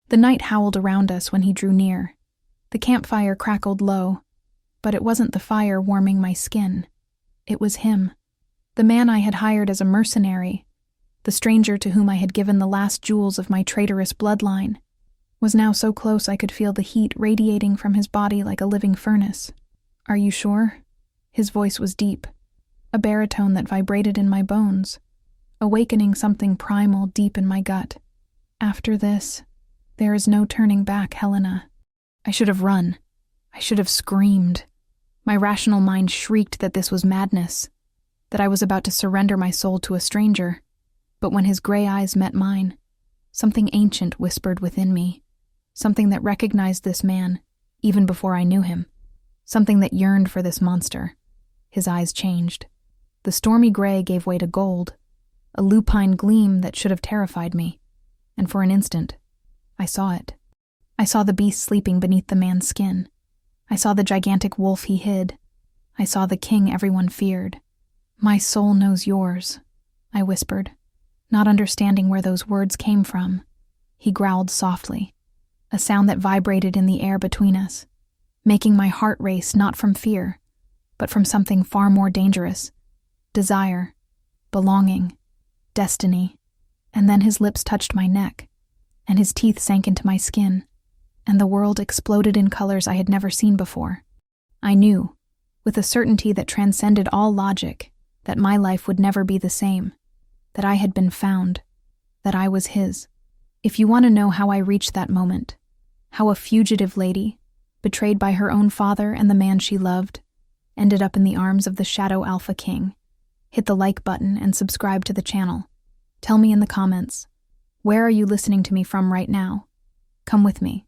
The night howled around us when he drew near. The campfire crackled low, but it wasn't the fire warming my skin. It was him, the man I had hired as a mercenary, the stranger to whom I had given the last jewels of my traitorous bloodline, was now so close I could feel the heat radiating from his body like a living furnace. "Are you sure?" His voice was deep, a baritone that vibrated in my bones, awakening something primal deep in my gut. "After this, there is no turning back, Helena." I should have run. I should have screamed. My rational mind shrieked that this was madness, that I was about to surrender my soul to a stranger. But when his gray eyes met mine, something ancient whispered within me, something that recognized this man, even before I knew him, something that yearned for this monster. His eyes changed. The stormy gray gave way to gold, a lupine gleam that should have terrified me, and for an instant, I saw it. I saw the beast sleeping beneath the man's skin. I saw the gigantic wolf he hid. I saw the king everyone feared. "My soul knows yours," I whispered, not understanding where those words came from. He growled softly, a sound that vibrated in the air between us, making my heart race not from fear, but from something far more dangerous: desire, belonging, destiny. And then his lips touched my neck, and his teeth sank into my skin, and the world exploded in colors I had never seen before. I knew, with a certainty that transcended all logic, that my life would never be the same, that I had been found, that I was his. If you want to know how I reached that moment, how a fugitive lady, betrayed by her own father and the man she loved, ended up in the arms of the Shadow Alpha King, hit the like button and subscribe to the channel. Tell me in the comments, where are you listening to me from right now? Come with me.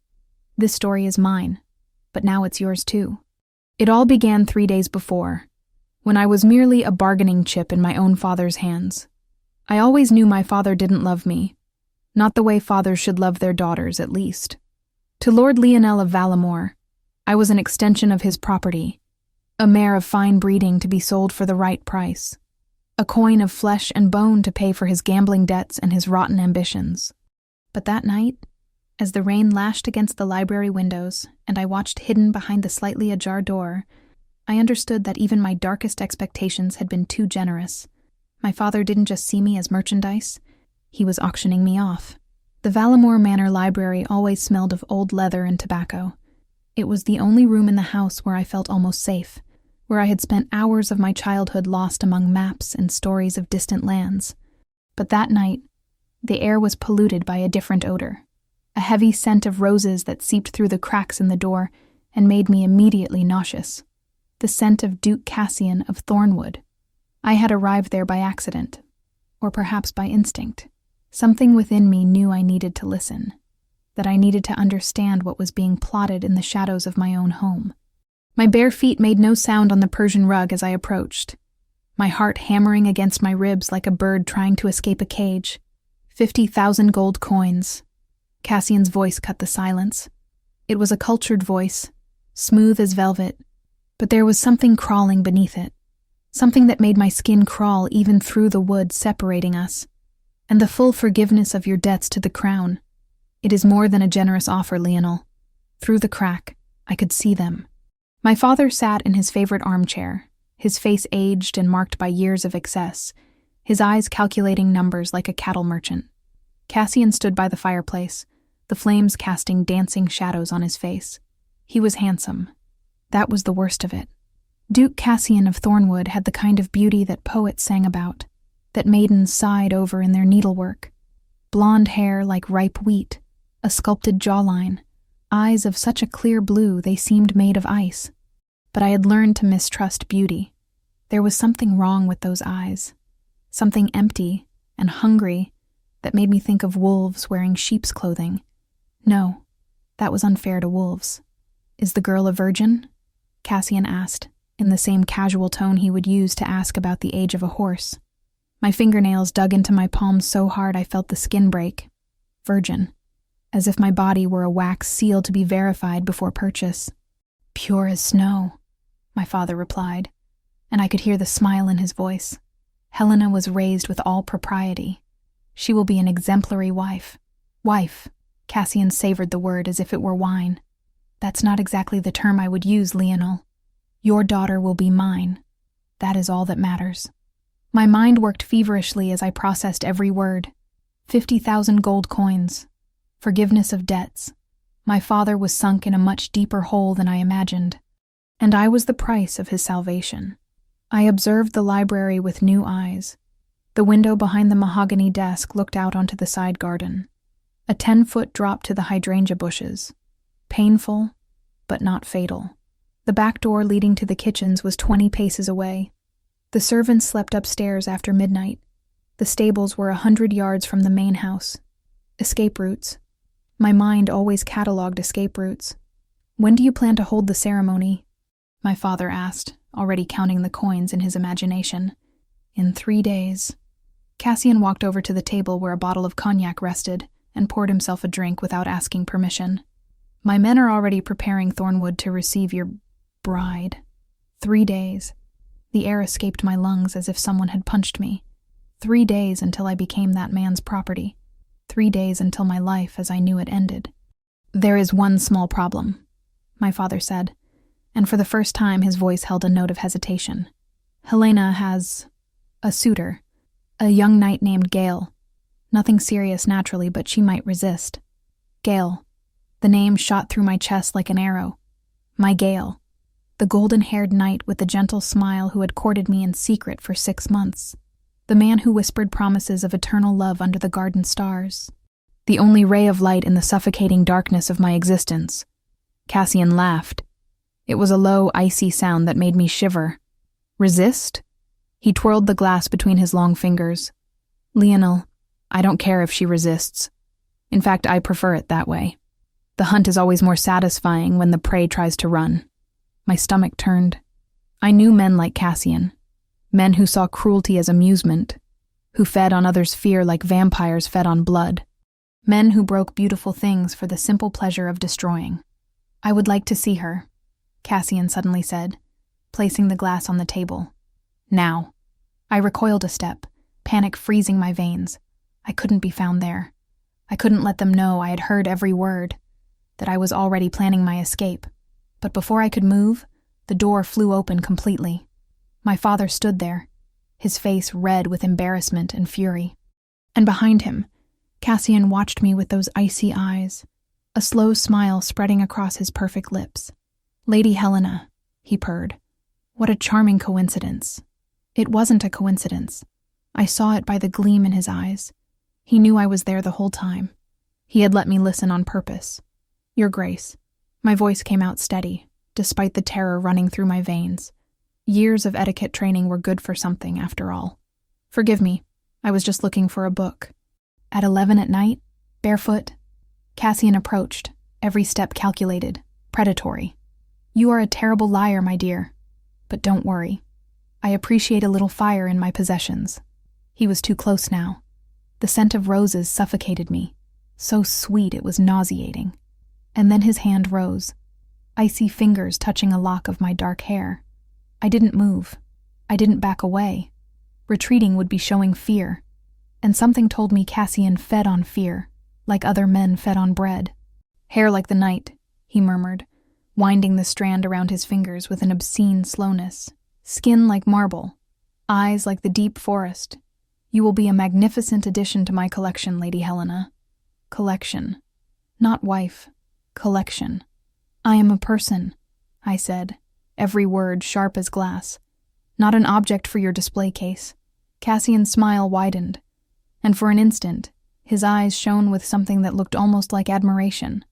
This story is mine, but now it's yours too. It all began 3 days before, when I was merely a bargaining chip in my own father's hands. I always knew my father didn't love me, not the way fathers should love their daughters, at least. To Lord Lionel of Valamore, I was an extension of his property, a mare of fine breeding to be sold for the right price, a coin of flesh and bone to pay for his gambling debts and his rotten ambitions. But that night, as the rain lashed against the library windows and I watched hidden behind the slightly ajar door, I understood that even my darkest expectations had been too generous. My father didn't just see me as merchandise, he was auctioning me off. The Valamore Manor library always smelled of old leather and tobacco. It was the only room in the house where I felt almost safe, where I had spent hours of my childhood lost among maps and stories of distant lands. But that night, the air was polluted by a different odor, a heavy scent of roses that seeped through the cracks in the door and made me immediately nauseous. The scent of Duke Cassian of Thornwood. I had arrived there by accident, or perhaps by instinct. Something within me knew I needed to listen, that I needed to understand what was being plotted in the shadows of my own home. My bare feet made no sound on the Persian rug as I approached, my heart hammering against my ribs like a bird trying to escape a cage. 50,000 gold coins. Cassian's voice cut the silence. It was a cultured voice, smooth as velvet, but there was something crawling beneath it, something that made my skin crawl even through the wood separating us. "And the full forgiveness of your debts to the crown. It is more than a generous offer, Lionel." Through the crack, I could see them. My father sat in his favorite armchair, his face aged and marked by years of excess, his eyes calculating numbers like a cattle merchant. Cassian stood by the fireplace, the flames casting dancing shadows on his face. He was handsome. That was the worst of it. Duke Cassian of Thornwood had the kind of beauty that poets sang about, that maidens sighed over in their needlework. Blonde hair like ripe wheat, a sculpted jawline, eyes of such a clear blue they seemed made of ice. But I had learned to mistrust beauty. There was something wrong with those eyes, something empty and hungry that made me think of wolves wearing sheep's clothing. No, that was unfair to wolves. "Is the girl a virgin?" Cassian asked, in the same casual tone he would use to ask about the age of a horse. My fingernails dug into my palms so hard I felt the skin break. Virgin. As if my body were a wax seal to be verified before purchase. "Pure as snow," my father replied, and I could hear the smile in his voice. "Helena was raised with all propriety. She will be an exemplary wife. Wife, Cassian savored the word as if it were wine. That's not exactly the term I would use, Lionel. Your daughter will be mine. That is all that matters. My mind worked feverishly as I processed every word. 50,000 gold coins. Forgiveness of debts. My father was sunk in a much deeper hole than I imagined, and I was the price of his salvation. I observed the library with new eyes. The window behind the mahogany desk looked out onto the side garden. A 10-foot drop to the hydrangea bushes. Painful, but not fatal. The back door leading to the kitchens was 20 paces away. The servants slept upstairs after midnight. The stables were 100 yards from the main house. Escape routes. My mind always catalogued escape routes. When do you plan to hold the ceremony? My father asked, already counting the coins in his imagination. In 3 days. Cassian walked over to the table where a bottle of cognac rested and poured himself a drink without asking permission. My men are already preparing Thornwood to receive your bride. 3 days. The air escaped my lungs as if someone had punched me. 3 days until I became that man's property. 3 days until my life as I knew it ended. There is one small problem, my father said, and for the first time his voice held a note of hesitation. Helena has a suitor, a young knight named Gale. Nothing serious naturally, but she might resist. Gale. The name shot through my chest like an arrow. My Gale. The golden-haired knight with the gentle smile who had courted me in secret for 6 months. The man who whispered promises of eternal love under the garden stars. The only ray of light in the suffocating darkness of my existence. Cassian laughed. It was a low, icy sound that made me shiver. Resist? He twirled the glass between his long fingers. Lionel, I don't care if she resists. In fact, I prefer it that way. The hunt is always more satisfying when the prey tries to run. My stomach turned. I knew men like Cassian. Men who saw cruelty as amusement. Who fed on others' fear like vampires fed on blood. Men who broke beautiful things for the simple pleasure of destroying. I would like to see her, Cassian suddenly said, placing the glass on the table. Now. I recoiled a step, panic freezing my veins. I couldn't be found there. I couldn't let them know I had heard every word, that I was already planning my escape. But before I could move, the door flew open completely. My father stood there, his face red with embarrassment and fury. And behind him, Cassian watched me with those icy eyes, a slow smile spreading across his perfect lips. Lady Helena, he purred. What a charming coincidence. It wasn't a coincidence. I saw it by the gleam in his eyes. He knew I was there the whole time. He had let me listen on purpose. Your Grace. My voice came out steady, despite the terror running through my veins. Years of etiquette training were good for something, after all. Forgive me, I was just looking for a book. At 11 at night, barefoot, Cassian approached, every step calculated, predatory. You are a terrible liar, my dear. But don't worry. I appreciate a little fire in my possessions. He was too close now. The scent of roses suffocated me. So sweet it was nauseating. And then his hand rose, icy fingers touching a lock of my dark hair. I didn't move. I didn't back away. Retreating would be showing fear. And something told me Cassian fed on fear, like other men fed on bread. Hair like the night, he murmured, winding the strand around his fingers with an obscene slowness. Skin like marble, eyes like the deep forest. You will be a magnificent addition to my collection, Lady Helena. Collection. Not wife. Collection. I am a person, I said, every word sharp as glass. Not an object for your display case. Cassian's smile widened, and for an instant, his eyes shone with something that looked almost like admiration.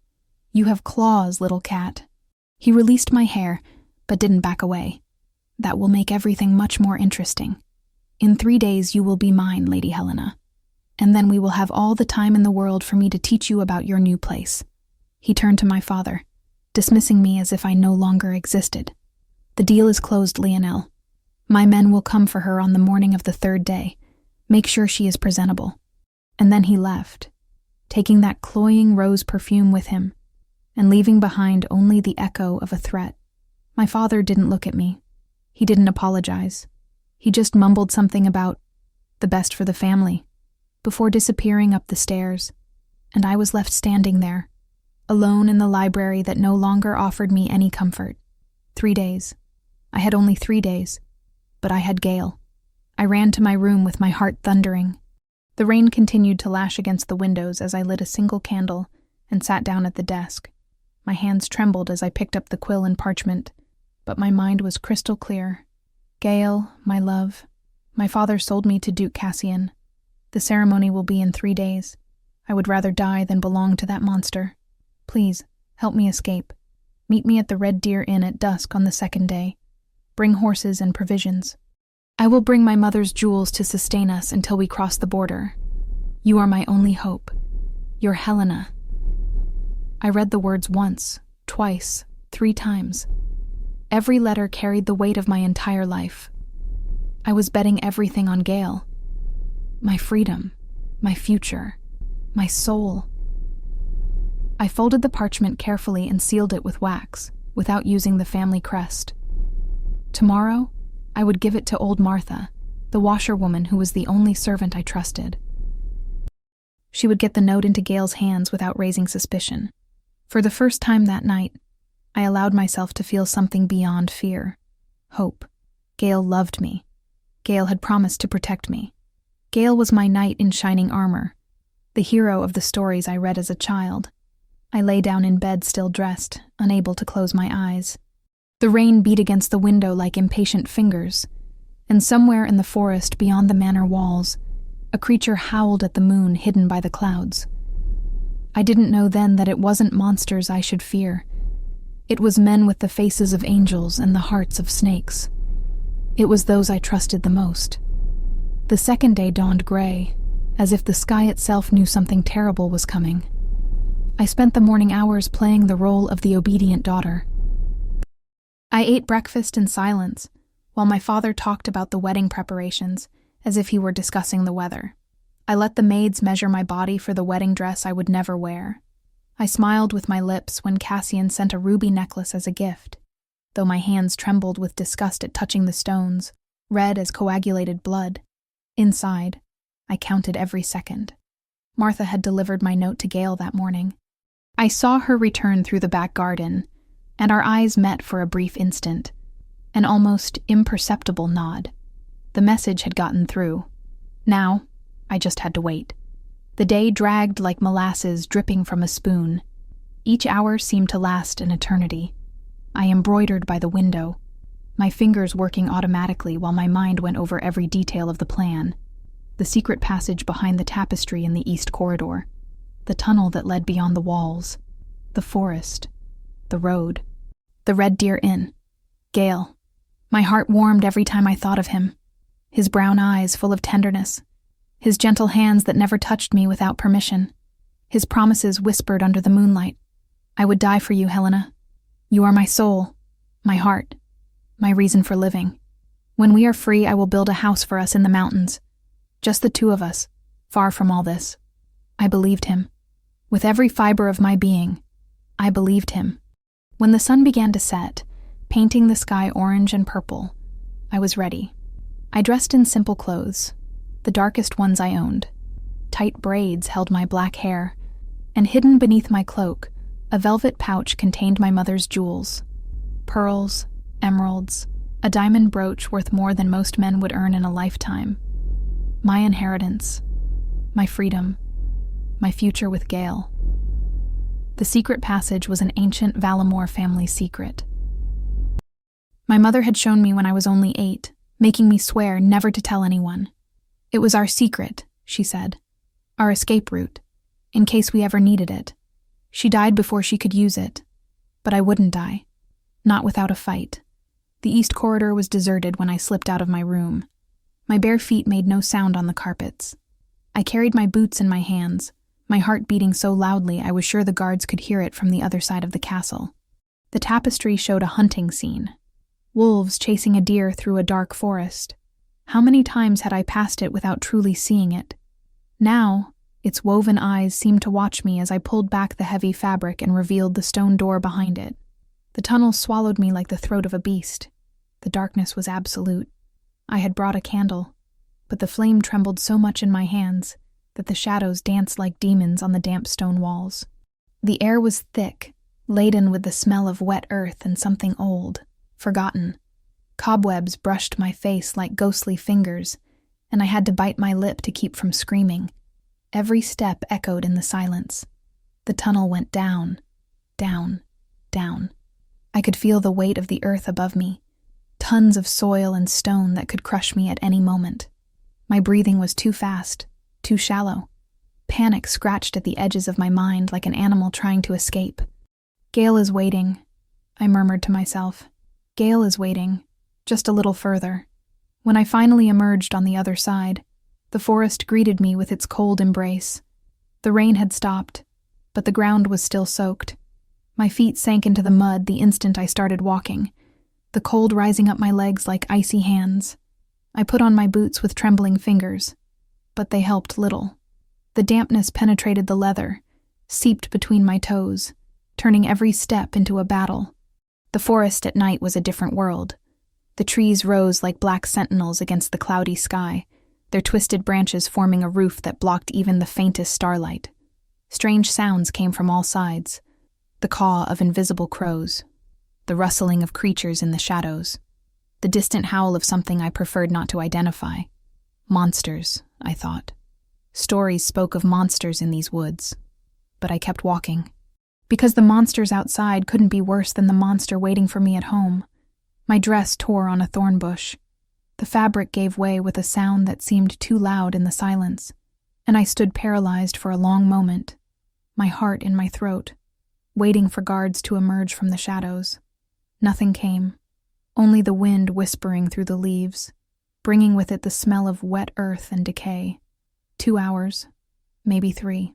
You have claws, little cat. He released my hair, but didn't back away. That will make everything much more interesting. In 3 days you will be mine, Lady Helena. And then we will have all the time in the world for me to teach you about your new place. He turned to my father, dismissing me as if I no longer existed. The deal is closed, Lionel. My men will come for her on the morning of the 3rd day. Make sure she is presentable. And then he left, taking that cloying rose perfume with him, and leaving behind only the echo of a threat. My father didn't look at me. He didn't apologize. He just mumbled something about the best for the family, before disappearing up the stairs. and I was left standing there, alone in the library that no longer offered me any comfort. 3 days. I had only 3 days, but I had Gale. I ran to my room with my heart thundering. The rain continued to lash against the windows as I lit a single candle and sat down at the desk. My hands trembled as I picked up the quill and parchment, but my mind was crystal clear. Gale, my love, my father sold me to Duke Cassian. The ceremony will be in 3 days. I would rather die than belong to that monster. Please, help me escape. Meet me at the Red Deer Inn at dusk on the 2nd day. Bring horses and provisions. I will bring my mother's jewels to sustain us until we cross the border. You are my only hope. Your Helena. I read the words once, twice, 3 times. Every letter carried the weight of my entire life. I was betting everything on Gale. My freedom, my future, my soul. I folded the parchment carefully and sealed it with wax, without using the family crest. Tomorrow, I would give it to old Martha, the washerwoman who was the only servant I trusted. She would get the note into Gale's hands without raising suspicion. For the first time that night, I allowed myself to feel something beyond fear. Hope. Gale loved me. Gale had promised to protect me. Gale was my knight in shining armor, the hero of the stories I read as a child. I lay down in bed still dressed, unable to close my eyes. The rain beat against the window like impatient fingers, and somewhere in the forest beyond the manor walls, a creature howled at the moon hidden by the clouds. I didn't know then that it wasn't monsters I should fear. It was men with the faces of angels and the hearts of snakes. It was those I trusted the most. The 2nd day dawned gray, as if the sky itself knew something terrible was coming. I spent the morning hours playing the role of the obedient daughter. I ate breakfast in silence, while my father talked about the wedding preparations, as if he were discussing the weather. I let the maids measure my body for the wedding dress I would never wear. I smiled with my lips when Cassian sent a ruby necklace as a gift, though my hands trembled with disgust at touching the stones, red as coagulated blood. Inside, I counted every second. Martha had delivered my note to Gale that morning. I saw her return through the back garden, and our eyes met for a brief instant, an almost imperceptible nod. The message had gotten through. Now, I just had to wait. The day dragged like molasses dripping from a spoon. Each hour seemed to last an eternity. I embroidered by the window, my fingers working automatically while my mind went over every detail of the plan. The secret passage behind the tapestry in the east corridor, the tunnel that led beyond the walls, the forest, the road, the Red Deer Inn, Gale. My heart warmed every time I thought of him, his brown eyes full of tenderness, his gentle hands that never touched me without permission, his promises whispered under the moonlight. I would die for you, Helena. You are my soul, my heart, my reason for living. When we are free, I will build a house for us in the mountains. Just the 2 of us, far from all this. I believed him. With every fiber of my being, I believed him. When the sun began to set, painting the sky orange and purple, I was ready. I dressed in simple clothes, the darkest ones I owned. Tight braids held my black hair, and hidden beneath my cloak, a velvet pouch contained my mother's jewels. Pearls, emeralds, a diamond brooch worth more than most men would earn in a lifetime. My inheritance, my freedom, my future with Gale. The secret passage was an ancient Valamore family secret. My mother had shown me when I was only 8, making me swear never to tell anyone. It was our secret, she said, our escape route, in case we ever needed it. She died before she could use it, but I wouldn't die, not without a fight. The east corridor was deserted when I slipped out of my room. My bare feet made no sound on the carpets. I carried my boots in my hands, my heart beating so loudly I was sure the guards could hear it from the other side of the castle. The tapestry showed a hunting scene. Wolves chasing a deer through a dark forest. How many times had I passed it without truly seeing it? Now, its woven eyes seemed to watch me as I pulled back the heavy fabric and revealed the stone door behind it. The tunnel swallowed me like the throat of a beast. The darkness was absolute. I had brought a candle, but the flame trembled so much in my hands that the shadows danced like demons on the damp stone walls. The air was thick, laden with the smell of wet earth and something old, forgotten. Cobwebs brushed my face like ghostly fingers, and I had to bite my lip to keep from screaming. Every step echoed in the silence. The tunnel went down, down, down. I could feel the weight of the earth above me, tons of soil and stone that could crush me at any moment. My breathing was too fast, too shallow. Panic scratched at the edges of my mind like an animal trying to escape. "Gale is waiting," I murmured to myself. "Gale is waiting, just a little further." When I finally emerged on the other side, the forest greeted me with its cold embrace. The rain had stopped, but the ground was still soaked. My feet sank into the mud the instant I started walking, the cold rising up my legs like icy hands. I put on my boots with trembling fingers, but they helped little. The dampness penetrated the leather, seeped between my toes, turning every step into a battle. The forest at night was a different world. The trees rose like black sentinels against the cloudy sky, their twisted branches forming a roof that blocked even the faintest starlight. Strange sounds came from all sides. The caw of invisible crows, the rustling of creatures in the shadows, the distant howl of something I preferred not to identify. Monsters, I thought. Stories spoke of monsters in these woods, but I kept walking. Because the monsters outside couldn't be worse than the monster waiting for me at home. My dress tore on a thorn bush. The fabric gave way with a sound that seemed too loud in the silence, and I stood paralyzed for a long moment, my heart in my throat, waiting for guards to emerge from the shadows. Nothing came, only the wind whispering through the leaves, bringing with it the smell of wet earth and decay. 2 hours, maybe 3.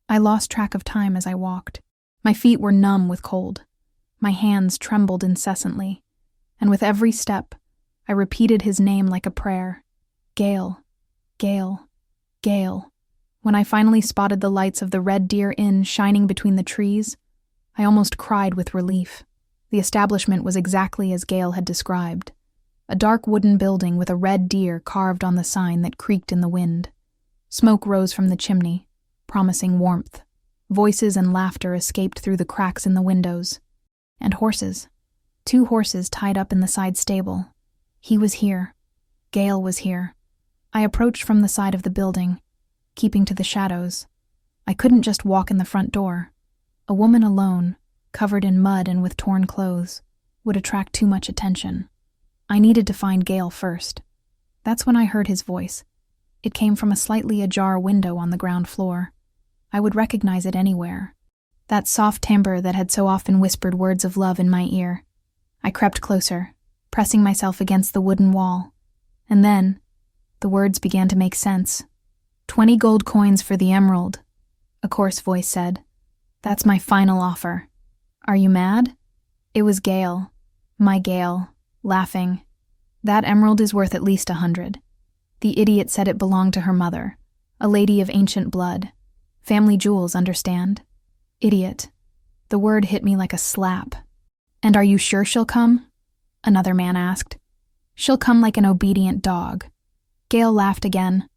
I lost track of time as I walked. My feet were numb with cold. My hands trembled incessantly, and with every step, I repeated his name like a prayer. Gale, Gale, Gale. When I finally spotted the lights of the Red Deer Inn shining between the trees, I almost cried with relief. The establishment was exactly as Gale had described. A dark wooden building with a red deer carved on the sign that creaked in the wind. Smoke rose from the chimney, promising warmth. Voices and laughter escaped through the cracks in the windows. And horses. 2 horses tied up in the side stable. He was here. Gale was here. I approached from the side of the building, keeping to the shadows. I couldn't just walk in the front door. A woman alone, covered in mud and with torn clothes, would attract too much attention. I needed to find Gale first. That's when I heard his voice. It came from a slightly ajar window on the ground floor. I would recognize it anywhere. That soft timbre that had so often whispered words of love in my ear. I crept closer, pressing myself against the wooden wall. And then, the words began to make sense. 20 gold coins for the emerald, a coarse voice said. That's my final offer. Are you mad? It was Gale, my Gale, laughing. That emerald is worth at least 100. The idiot said it belonged to her mother, a lady of ancient blood. Family jewels, understand? Idiot. The word hit me like a slap. And are you sure she'll come? Another man asked. She'll come like an obedient dog. Gale laughed again,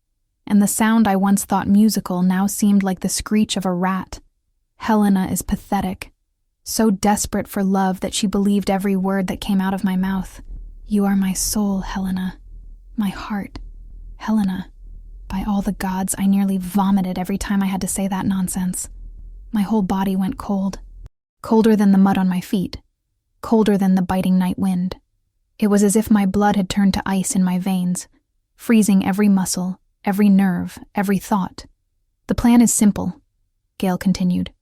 and the sound I once thought musical now seemed like the screech of a rat. Helena is pathetic, so desperate for love that she believed every word that came out of my mouth. You are my soul, Helena. My heart, Helena. By all the gods, I nearly vomited every time I had to say that nonsense. My whole body went cold. Colder than the mud on my feet. Colder than the biting night wind. It was as if my blood had turned to ice in my veins, freezing every muscle, every nerve, every thought. The plan is simple, Gale continued,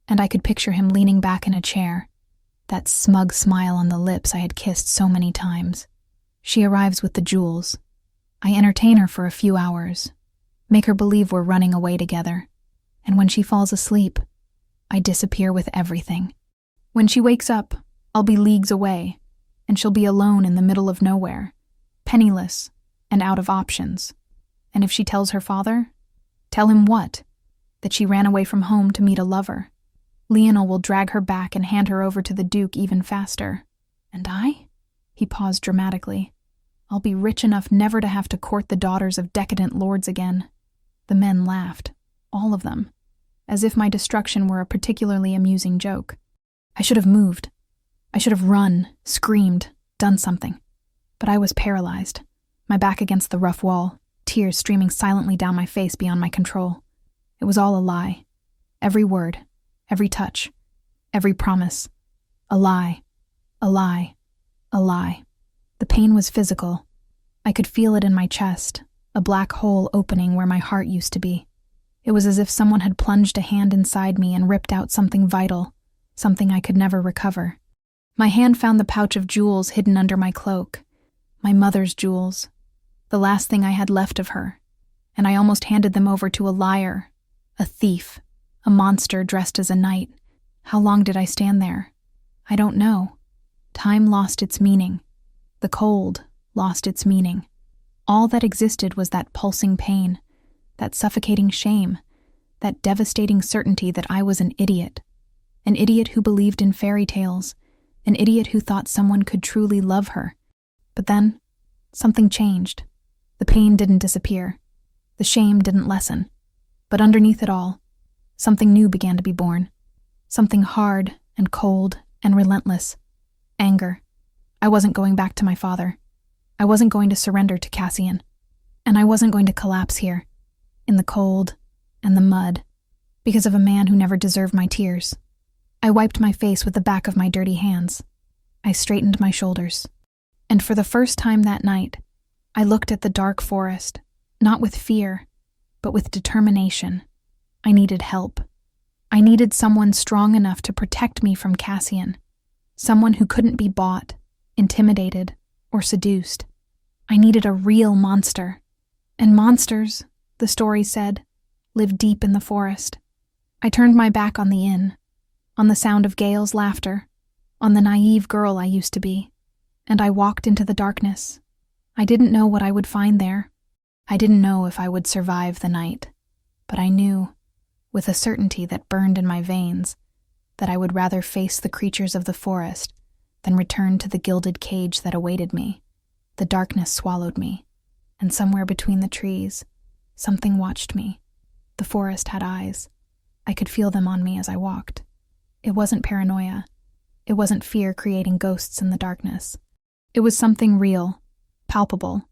and I could picture him leaning back in a chair, that smug smile on the lips I had kissed so many times. She arrives with the jewels. I entertain her for a few hours, make her believe we're running away together, and when she falls asleep, I disappear with everything. When she wakes up, I'll be leagues away, and she'll be alone in the middle of nowhere, penniless and out of options. And if she tells her father, tell him what? That she ran away from home to meet a lover. Lionel will drag her back and hand her over to the Duke even faster. And I? He paused dramatically. I'll be rich enough never to have to court the daughters of decadent lords again. The men laughed, all of them, as if my destruction were a particularly amusing joke. I should have moved. I should have run, screamed, done something. But I was paralyzed, my back against the rough wall, tears streaming silently down my face beyond my control. It was all a lie. Every word, every touch, every promise. A lie, a lie, a lie. The pain was physical. I could feel it in my chest, a black hole opening where my heart used to be. It was as if someone had plunged a hand inside me and ripped out something vital, something I could never recover. My hand found the pouch of jewels hidden under my cloak, my mother's jewels, the last thing I had left of her, and I almost handed them over to a liar, a thief, a monster dressed as a knight. How long did I stand there? I don't know. Time lost its meaning. The cold lost its meaning. All that existed was that pulsing pain, that suffocating shame, that devastating certainty that I was an idiot who believed in fairy tales, an idiot who thought someone could truly love her. But then, something changed. The pain didn't disappear. The shame didn't lessen. But underneath it all, something new began to be born. Something hard and cold and relentless. Anger. I wasn't going back to my father. I wasn't going to surrender to Cassian. And I wasn't going to collapse here, in the cold and the mud, because of a man who never deserved my tears. I wiped my face with the back of my dirty hands. I straightened my shoulders. And for the first time that night, I looked at the dark forest, not with fear, but with determination. I needed help. I needed someone strong enough to protect me from Cassian, someone who couldn't be bought, intimidated, or seduced. I needed a real monster. And monsters, the story said, live deep in the forest. I turned my back on the inn, on the sound of Gail's laughter, on the naive girl I used to be, and I walked into the darkness. I didn't know what I would find there. I didn't know if I would survive the night, but I knew, with a certainty that burned in my veins, that I would rather face the creatures of the forest than return to the gilded cage that awaited me. The darkness swallowed me, and somewhere between the trees, something watched me. The forest had eyes. I could feel them on me as I walked. It wasn't paranoia. It wasn't fear creating ghosts in the darkness. It was something real, palpable,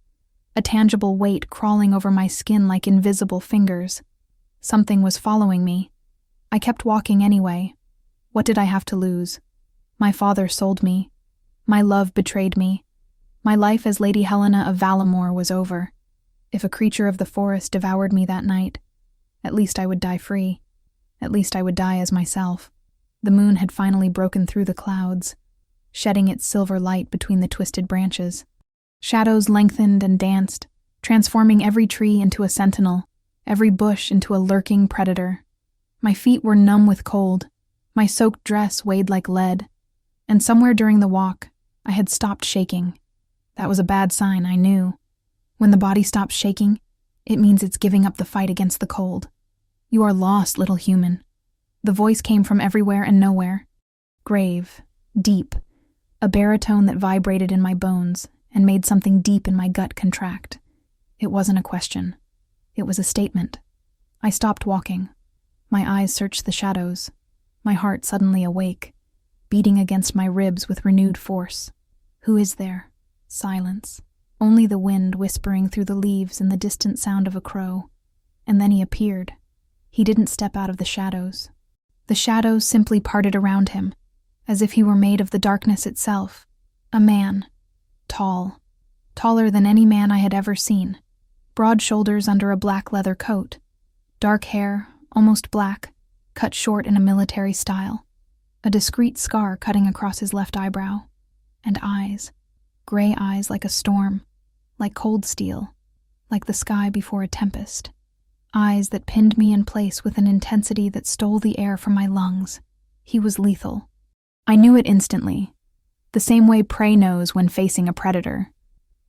a tangible weight crawling over my skin like invisible fingers. Something was following me. I kept walking anyway. What did I have to lose? My father sold me. My love betrayed me. My life as Lady Helena of Valamore was over. If a creature of the forest devoured me that night, at least I would die free. At least I would die as myself. The moon had finally broken through the clouds, shedding its silver light between the twisted branches. Shadows lengthened and danced, transforming every tree into a sentinel, every bush into a lurking predator. My feet were numb with cold. My soaked dress weighed like lead. And somewhere during the walk, I had stopped shaking. That was a bad sign, I knew. When the body stops shaking, it means it's giving up the fight against the cold. You are lost, little human. The voice came from everywhere and nowhere. Grave, deep, a baritone that vibrated in my bones and made something deep in my gut contract. It wasn't a question. It was a statement. I stopped walking. My eyes searched the shadows, my heart suddenly awake, beating against my ribs with renewed force. Who is there? Silence. Only the wind whispering through the leaves and the distant sound of a crow. And then he appeared. He didn't step out of the shadows. The shadows simply parted around him, as if he were made of the darkness itself. A man. Tall. Taller than any man I had ever seen. Broad shoulders under a black leather coat. Dark hair, almost black, cut short in a military style. A discreet scar cutting across his left eyebrow. And eyes. Gray eyes like a storm. Like cold steel. Like the sky before a tempest. Eyes that pinned me in place with an intensity that stole the air from my lungs. He was lethal. I knew it instantly. The same way prey knows when facing a predator.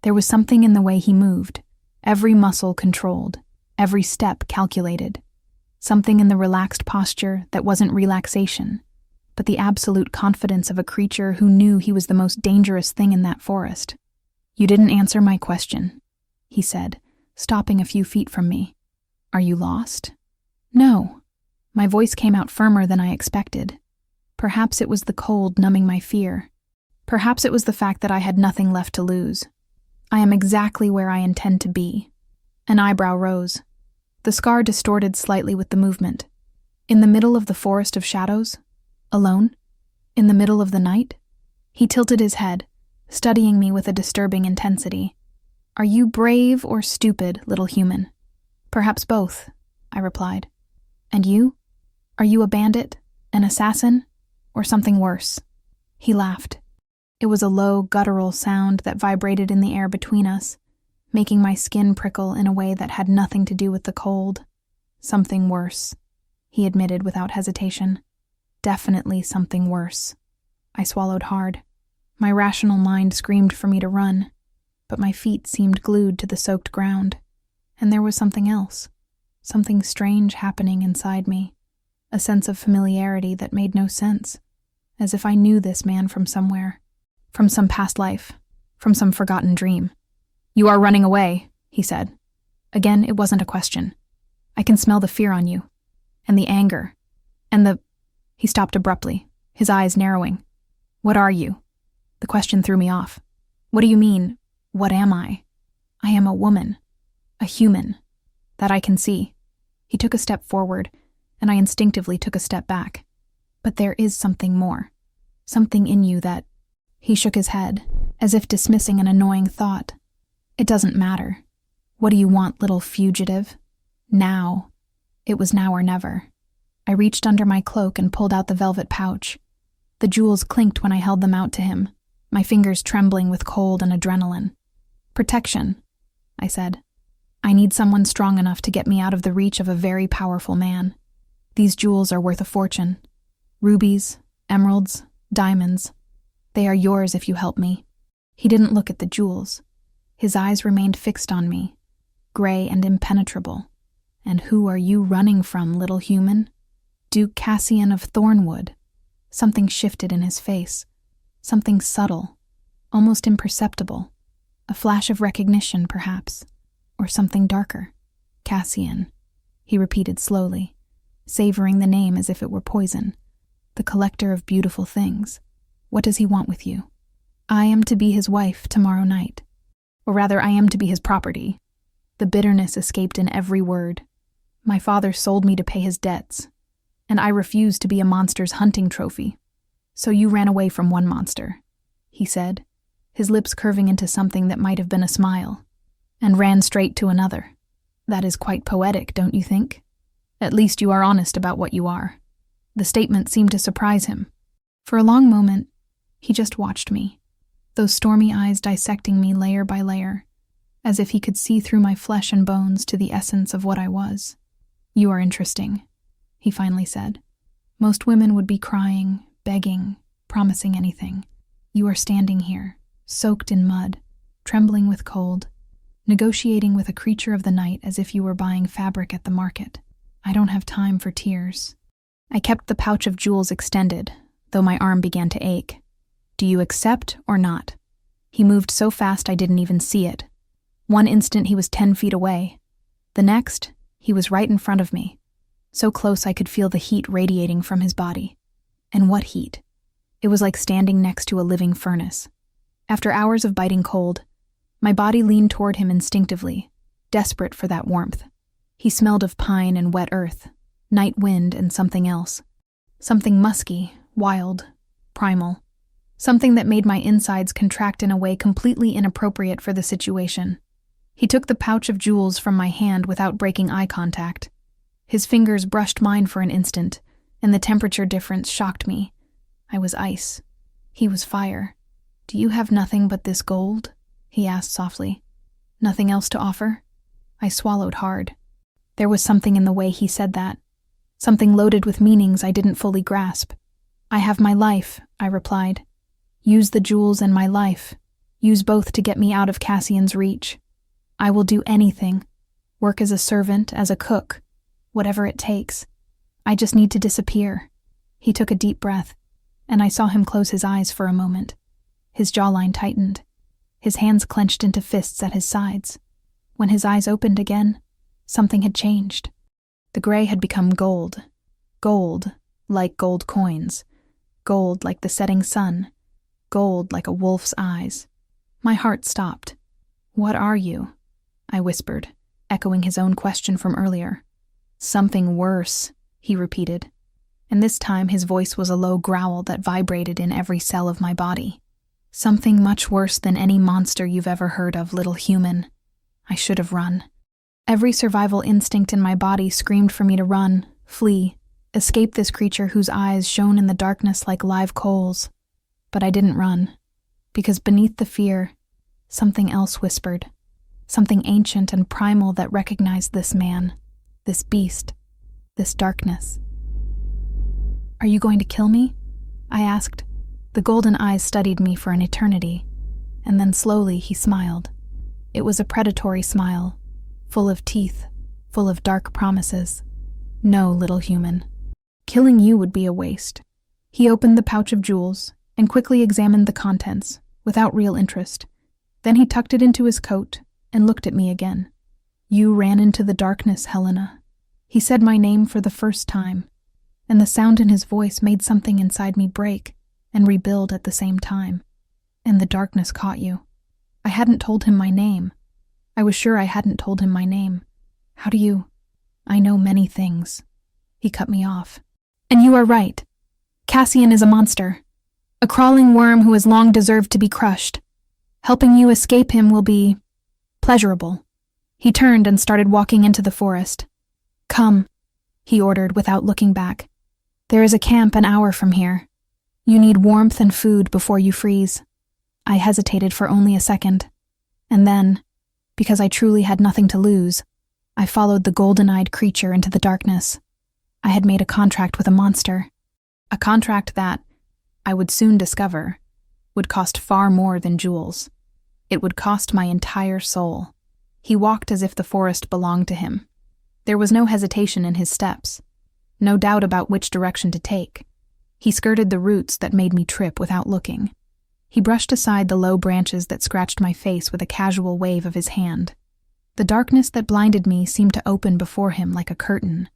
There was something in the way he moved. Every muscle controlled. Every step calculated. Something in the relaxed posture that wasn't relaxation, but the absolute confidence of a creature who knew he was the most dangerous thing in that forest. "You didn't answer my question," he said, stopping a few feet from me. Are you lost? No. My voice came out firmer than I expected. Perhaps it was the cold numbing my fear. Perhaps it was the fact that I had nothing left to lose. I am exactly where I intend to be. An eyebrow rose. The scar distorted slightly with the movement. In the middle of the forest of shadows? Alone? In the middle of the night? He tilted his head, studying me with a disturbing intensity. Are you brave or stupid, little human? Perhaps both, I replied. And you? Are you a bandit, an assassin, or something worse? He laughed. It was a low, guttural sound that vibrated in the air between us, making my skin prickle in a way that had nothing to do with the cold. Something worse, he admitted without hesitation. Definitely something worse. I swallowed hard. My rational mind screamed for me to run, but my feet seemed glued to the soaked ground. And there was something else, something strange happening inside me, a sense of familiarity that made no sense, as if I knew this man from somewhere, from some past life, from some forgotten dream. You are running away, he said. Again, it wasn't a question. I can smell the fear on you, and the anger, and the... He stopped abruptly, his eyes narrowing. What are you? The question threw me off. What do you mean, what am I? I am a woman, a human, that I can see. He took a step forward, and I instinctively took a step back. But there is something more, something in you that... He shook his head, as if dismissing an annoying thought. It doesn't matter. What do you want, little fugitive? Now. It was now or never. I reached under my cloak and pulled out the velvet pouch. The jewels clinked when I held them out to him, my fingers trembling with cold and adrenaline. Protection, I said. I need someone strong enough to get me out of the reach of a very powerful man. These jewels are worth a fortune. Rubies, emeralds, diamonds. They are yours if you help me. He didn't look at the jewels. His eyes remained fixed on me, gray and impenetrable. And who are you running from, little human? Duke Cassian of Thornwood. Something shifted in his face. Something subtle, almost imperceptible. A flash of recognition, perhaps. Or something darker. Cassian, he repeated slowly, savoring the name as if it were poison. The collector of beautiful things. What does he want with you? I am to be his wife tomorrow night. Or rather, I am to be his property. The bitterness escaped in every word. My father sold me to pay his debts, and I refused to be a monster's hunting trophy. So you ran away from one monster, he said, his lips curving into something that might have been a smile, and ran straight to another. That is quite poetic, don't you think? At least you are honest about what you are. The statement seemed to surprise him. For a long moment, he just watched me, those stormy eyes dissecting me layer by layer, as if he could see through my flesh and bones to the essence of what I was. You are interesting, he finally said. Most women would be crying, begging, promising anything. You are standing here, soaked in mud, trembling with cold, negotiating with a creature of the night as if you were buying fabric at the market. I don't have time for tears. I kept the pouch of jewels extended, though my arm began to ache. Do you accept or not? He moved so fast I didn't even see it. One instant he was 10 feet away. The next, he was right in front of me, so close I could feel the heat radiating from his body. And what heat? It was like standing next to a living furnace. After hours of biting cold, my body leaned toward him instinctively, desperate for that warmth. He smelled of pine and wet earth, night wind and something else. Something musky, wild, primal. Something that made my insides contract in a way completely inappropriate for the situation. He took the pouch of jewels from my hand without breaking eye contact. His fingers brushed mine for an instant, and the temperature difference shocked me. I was ice. He was fire. Do you have nothing but this gold? He asked softly. Nothing else to offer? I swallowed hard. There was something in the way he said that. Something loaded with meanings I didn't fully grasp. I have my life, I replied. Use the jewels and my life. Use both to get me out of Cassian's reach. I will do anything. Work as a servant, as a cook. Whatever it takes. I just need to disappear. He took a deep breath, and I saw him close his eyes for a moment. His jawline tightened. His hands clenched into fists at his sides. When his eyes opened again, Something had changed. The gray had become gold. Gold, like gold coins. Gold like the setting sun. Gold like a wolf's eyes. My heart stopped. "What are you?" I whispered, echoing his own question from earlier. "Something worse," he repeated. And this time his voice was a low growl that vibrated in every cell of my body. "Something much worse than any monster you've ever heard of, little human." I should have run. Every survival instinct in my body screamed for me to run, flee, escape this creature whose eyes shone in the darkness like live coals. But I didn't run, because beneath the fear, something else whispered, something ancient and primal that recognized this man, this beast, this darkness. "Are you going to kill me?" I asked. The golden eyes studied me for an eternity, and then slowly he smiled. It was a predatory smile, full of teeth, full of dark promises. "No, little human. Killing you would be a waste." He opened the pouch of jewels and quickly examined the contents, without real interest. Then he tucked it into his coat and looked at me again. "You ran into the darkness, Helena." He said my name for the first time, and the sound in his voice made something inside me break and rebuild at the same time. "And the darkness caught you." I hadn't told him my name. I was sure I hadn't told him my name. "How do you—" "I know many things." He cut me off. "And you are right. Cassian is a monster. A crawling worm who has long deserved to be crushed. Helping you escape him will be pleasurable." He turned and started walking into the forest. "Come," he ordered without looking back. "There is a camp an hour from here. You need warmth and food before you freeze." I hesitated for only a second, and then, because I truly had nothing to lose, I followed the golden-eyed creature into the darkness. I had made a contract with a monster. A contract that, I would soon discover, would cost far more than jewels. It would cost my entire soul. He walked as if the forest belonged to him. There was no hesitation in his steps, no doubt about which direction to take. He skirted the roots that made me trip without looking. He brushed aside the low branches that scratched my face with a casual wave of his hand. The darkness that blinded me seemed to open before him like a curtain.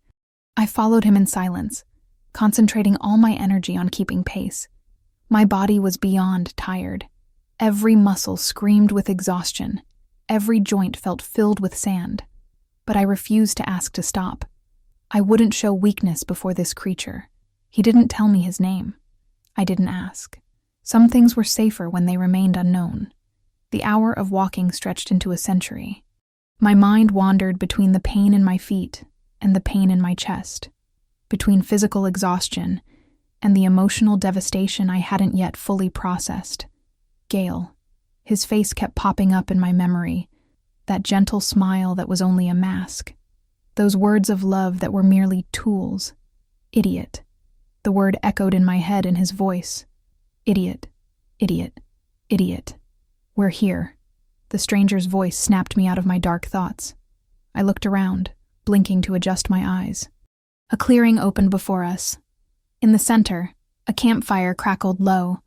I followed him in silence, concentrating all my energy on keeping pace. My body was beyond tired. Every muscle screamed with exhaustion. Every joint felt filled with sand. But I refused to ask to stop. I wouldn't show weakness before this creature. He didn't tell me his name. I didn't ask. Some things were safer when they remained unknown. The hour of walking stretched into a century. My mind wandered between the pain in my feet and the pain in my chest, between physical exhaustion and the emotional devastation I hadn't yet fully processed. Gale. His face kept popping up in my memory, that gentle smile that was only a mask. Those words of love that were merely tools. Idiot. The word echoed in my head in his voice. Idiot, idiot, idiot. "We're here." The stranger's voice snapped me out of my dark thoughts. I looked around, blinking to adjust my eyes. A clearing opened before us. In the center, a campfire crackled low,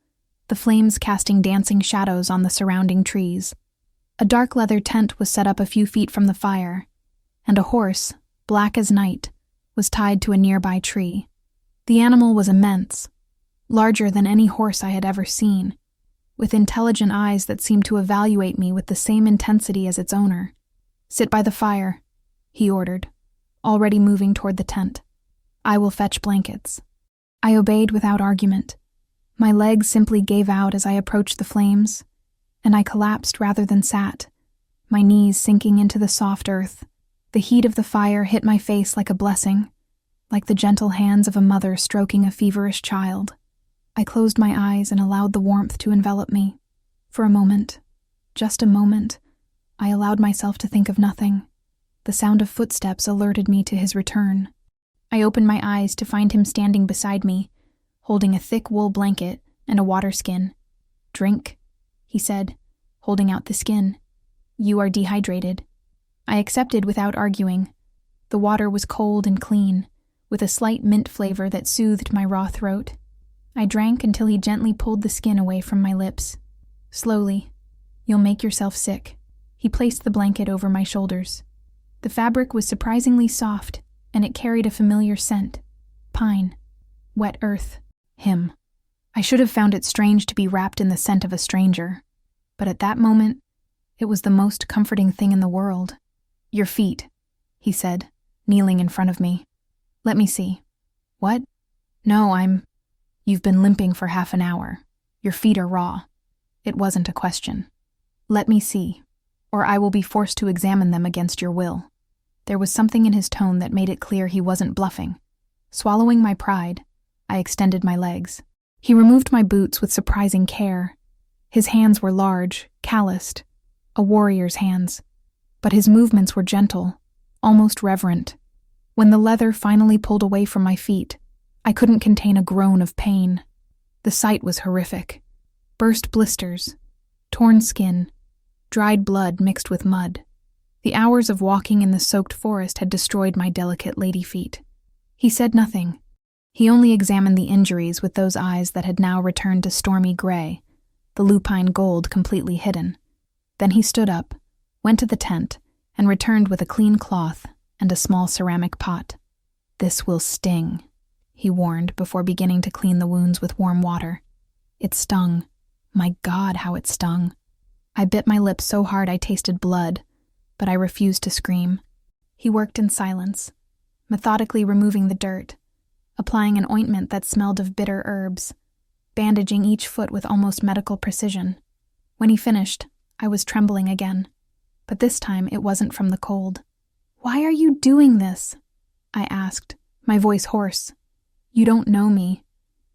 the flames casting dancing shadows on the surrounding trees. A dark leather tent was set up a few feet from the fire, and a horse, black as night, was tied to a nearby tree. The animal was immense, larger than any horse I had ever seen, with intelligent eyes that seemed to evaluate me with the same intensity as its owner. "Sit by the fire," he ordered, already moving toward the tent. "I will fetch blankets." I obeyed without argument. My legs simply gave out as I approached the flames, and I collapsed rather than sat, my knees sinking into the soft earth. The heat of the fire hit my face like a blessing, like the gentle hands of a mother stroking a feverish child. I closed my eyes and allowed the warmth to envelop me. For a moment, just a moment, I allowed myself to think of nothing. The sound of footsteps alerted me to his return. I opened my eyes to find him standing beside me, holding a thick wool blanket and a water skin. "Drink," he said, holding out the skin. "You are dehydrated." I accepted without arguing. The water was cold and clean, with a slight mint flavor that soothed my raw throat. I drank until he gently pulled the skin away from my lips. Slowly. "You'll make yourself sick." He placed the blanket over my shoulders. The fabric was surprisingly soft, and it carried a familiar scent. Pine. Wet earth. Him. I should have found it strange to be wrapped in the scent of a stranger, but at that moment, it was the most comforting thing in the world. Your feet, he said, kneeling in front of me. Let me see. What? No, You've been limping for half an hour. Your feet are raw. It wasn't a question. Let me see, or I will be forced to examine them against your will. There was something in his tone that made it clear he wasn't bluffing. Swallowing my pride, I extended my legs. He removed my boots with surprising care. His hands were large, calloused, a warrior's hands, but his movements were gentle, almost reverent. When the leather finally pulled away from my feet, I couldn't contain a groan of pain. The sight was horrific. Burst blisters, torn skin, dried blood mixed with mud. The hours of walking in the soaked forest had destroyed my delicate lady feet. He said nothing. He only examined the injuries with those eyes that had now returned to stormy gray, the lupine gold completely hidden. Then he stood up, went to the tent, and returned with a clean cloth and a small ceramic pot. "This will sting," he warned before beginning to clean the wounds with warm water. It stung. My God, how it stung. I bit my lip so hard I tasted blood, but I refused to scream. He worked in silence, methodically removing the dirt, applying an ointment that smelled of bitter herbs, bandaging each foot with almost medical precision. When he finished, I was trembling again, but this time it wasn't from the cold. "Why are you doing this?" I asked, my voice hoarse. "You don't know me.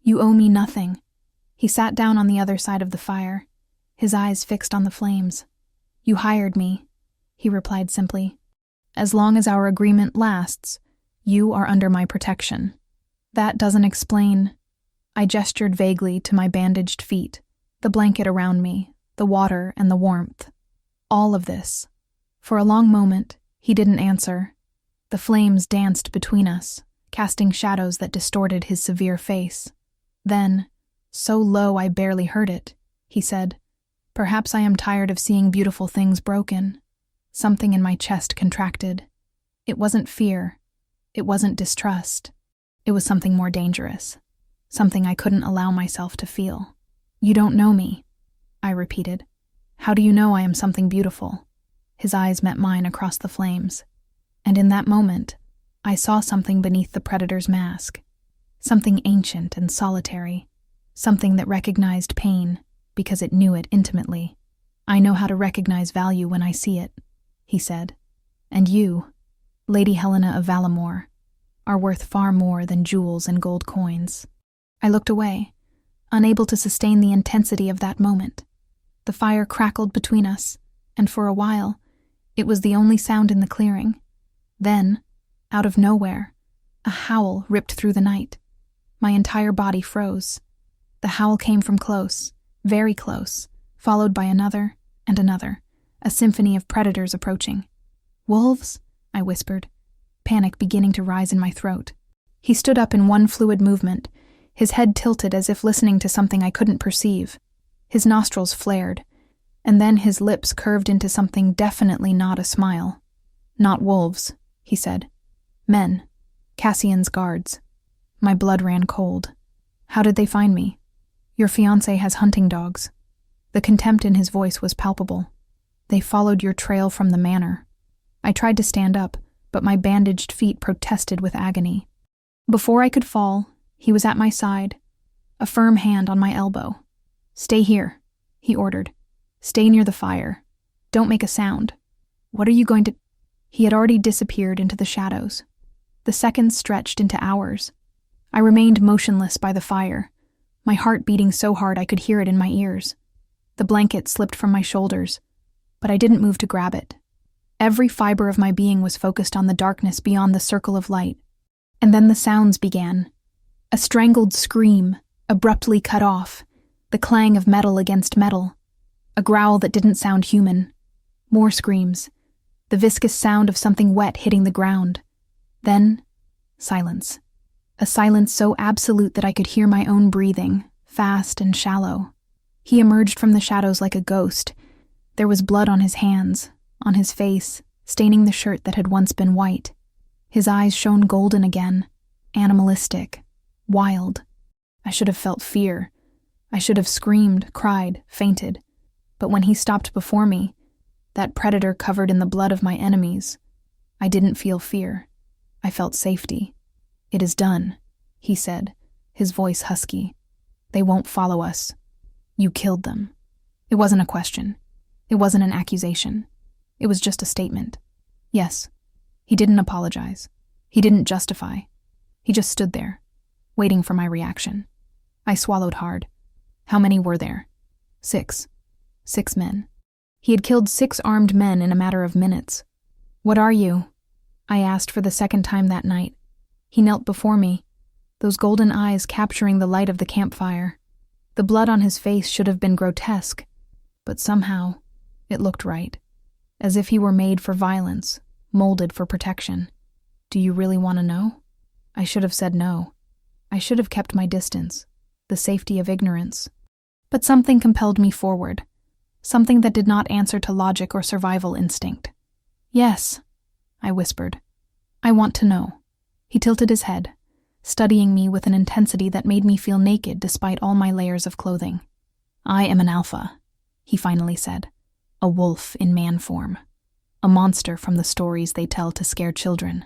You owe me nothing." He sat down on the other side of the fire, his eyes fixed on the flames. "You hired me," he replied simply. "As long as our agreement lasts, you are under my protection." "That doesn't explain." I gestured vaguely to my bandaged feet, the blanket around me, the water and the warmth. All of this. For a long moment, he didn't answer. The flames danced between us, casting shadows that distorted his severe face. Then, so low I barely heard it, he said, "Perhaps I am tired of seeing beautiful things broken." Something in my chest contracted. It wasn't fear. It wasn't distrust. It was something more dangerous. Something I couldn't allow myself to feel. "You don't know me," I repeated. "How do you know I am something beautiful?" His eyes met mine across the flames. And in that moment, I saw something beneath the predator's mask. Something ancient and solitary. Something that recognized pain because it knew it intimately. "I know how to recognize value when I see it," he said. "And you, Lady Helena of Valamore, are worth far more than jewels and gold coins." I looked away, unable to sustain the intensity of that moment. The fire crackled between us, and for a while, it was the only sound in the clearing. Then, out of nowhere, a howl ripped through the night. My entire body froze. The howl came from close, very close, followed by another and another, a symphony of predators approaching. "Wolves?" I whispered, panic beginning to rise in my throat. He stood up in one fluid movement, his head tilted as if listening to something I couldn't perceive. His nostrils flared, and then his lips curved into something definitely not a smile. "Not wolves," he said. "Men. Cassian's guards." My blood ran cold. "How did they find me?" "Your fiancé has hunting dogs." The contempt in his voice was palpable. "They followed your trail from the manor." I tried to stand up, but my bandaged feet protested with agony. Before I could fall, he was at my side, a firm hand on my elbow. "Stay here," he ordered. "Stay near the fire. Don't make a sound." "What are you going to—" He had already disappeared into the shadows. The seconds stretched into hours. I remained motionless by the fire, my heart beating so hard I could hear it in my ears. The blanket slipped from my shoulders, but I didn't move to grab it. Every fiber of my being was focused on the darkness beyond the circle of light. And then the sounds began. A strangled scream, abruptly cut off, the clang of metal against metal, a growl that didn't sound human. More screams, the viscous sound of something wet hitting the ground. Then, silence. A silence so absolute that I could hear my own breathing, fast and shallow. He emerged from the shadows like a ghost. There was blood on his hands, on his face, staining the shirt that had once been white. His eyes shone golden again, animalistic, wild. I should have felt fear. I should have screamed, cried, fainted. But when he stopped before me, that predator covered in the blood of my enemies, I didn't feel fear. I felt safety. "It is done," he said, his voice husky. "They won't follow us. You killed them." It wasn't a question. It wasn't an accusation. It was just a statement. Yes. He didn't apologize. He didn't justify. He just stood there, waiting for my reaction. I swallowed hard. How many were there? 6. 6 men. He had killed 6 armed men in a matter of minutes. "What are you?" I asked for the second time that night. He knelt before me, those golden eyes capturing the light of the campfire. The blood on his face should have been grotesque, but somehow it looked right, as if he were made for violence, molded for protection. "Do you really want to know?" I should have said no. I should have kept my distance, the safety of ignorance. But something compelled me forward, something that did not answer to logic or survival instinct. "Yes," I whispered. "I want to know." He tilted his head, studying me with an intensity that made me feel naked despite all my layers of clothing. "I am an alpha," he finally said. "A wolf in man form. A monster from the stories they tell to scare children.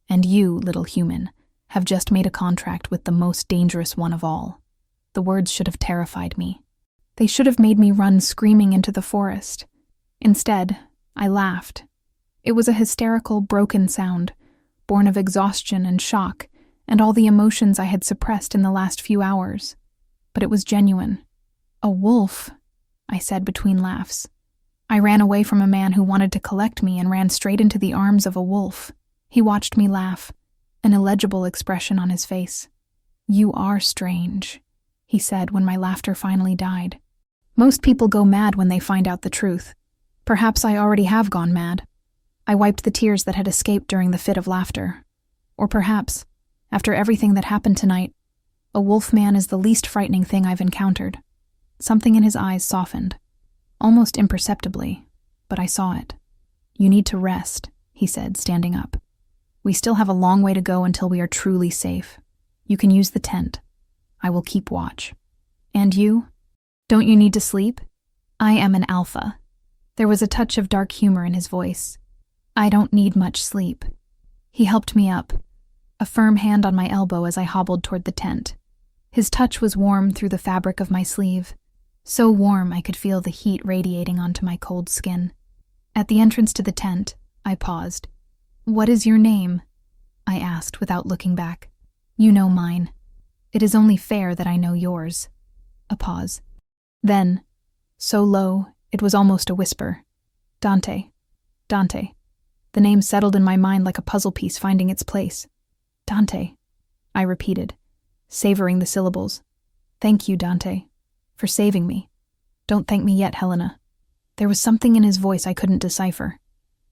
And you, little human, have just made a contract with the most dangerous one of all." The words should have terrified me. They should have made me run screaming into the forest. Instead, I laughed. It was a hysterical, broken sound, born of exhaustion and shock, and all the emotions I had suppressed in the last few hours. But it was genuine. "A wolf," I said between laughs. I ran away from a man who wanted to collect me and ran straight into the arms of a wolf. He watched me laugh, an illegible expression on his face. "You are strange," he said when my laughter finally died. Most people go mad when they find out the truth. Perhaps I already have gone mad. I wiped the tears that had escaped during the fit of laughter. Or perhaps, after everything that happened tonight, a wolf man is the least frightening thing I've encountered. Something in his eyes softened, almost imperceptibly, but I saw it. "You need to rest," he said, standing up. "We still have a long way to go until we are truly safe. You can use the tent. I will keep watch. And you? Don't you need to sleep?" "I am an alpha." There was a touch of dark humor in his voice. "I don't need much sleep." He helped me up, a firm hand on my elbow as I hobbled toward the tent. His touch was warm through the fabric of my sleeve, so warm I could feel the heat radiating onto my cold skin. At the entrance to the tent, I paused. "What is your name?" I asked without looking back. "You know mine. It is only fair that I know yours." A pause. Then, so low, it was almost a whisper. "Dante. Dante." The name settled in my mind like a puzzle piece finding its place. "Dante," I repeated, savoring the syllables. "Thank you, Dante, for saving me. Don't thank me yet, Helena." There was something in his voice I couldn't decipher.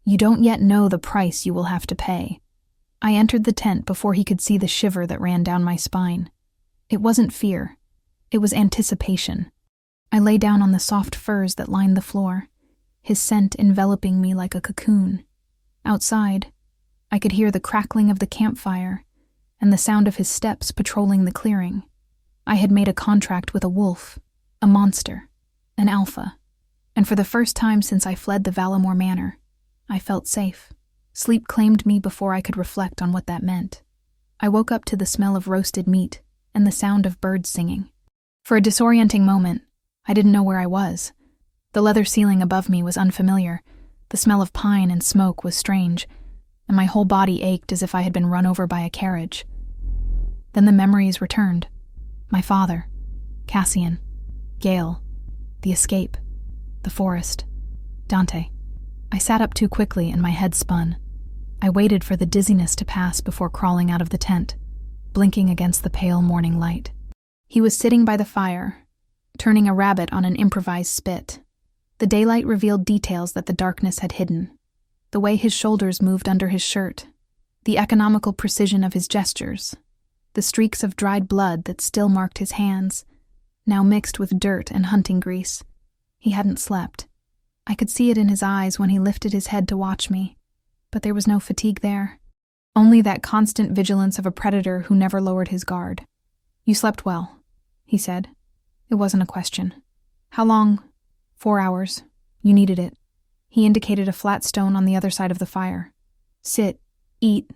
"You don't yet know the price you will have to pay." I entered the tent before he could see the shiver that ran down my spine. It wasn't fear. It was anticipation. I lay down on the soft furs that lined the floor, his scent enveloping me like a cocoon. Outside, I could hear the crackling of the campfire and the sound of his steps patrolling the clearing. I had made a contract with a wolf, a monster, an alpha, and for the first time since I fled the Valamore Manor, I felt safe. Sleep claimed me before I could reflect on what that meant. I woke up to the smell of roasted meat and the sound of birds singing. For a disorienting moment, I didn't know where I was. The leather ceiling above me was unfamiliar. The smell of pine and smoke was strange, and my whole body ached as if I had been run over by a carriage. Then the memories returned. My father, Cassian, Gale, the escape, the forest, Dante. I sat up too quickly and my head spun. I waited for the dizziness to pass before crawling out of the tent, blinking against the pale morning light. He was sitting by the fire, turning a rabbit on an improvised spit. The daylight revealed details that the darkness had hidden. The way his shoulders moved under his shirt, the economical precision of his gestures, the streaks of dried blood that still marked his hands, now mixed with dirt and hunting grease. He hadn't slept. I could see it in his eyes when he lifted his head to watch me, but there was no fatigue there. Only that constant vigilance of a predator who never lowered his guard. "You slept well," he said. It wasn't a question. "How long?" 4 hours. You needed it." He indicated a flat stone on the other side of the fire. "Sit, eat,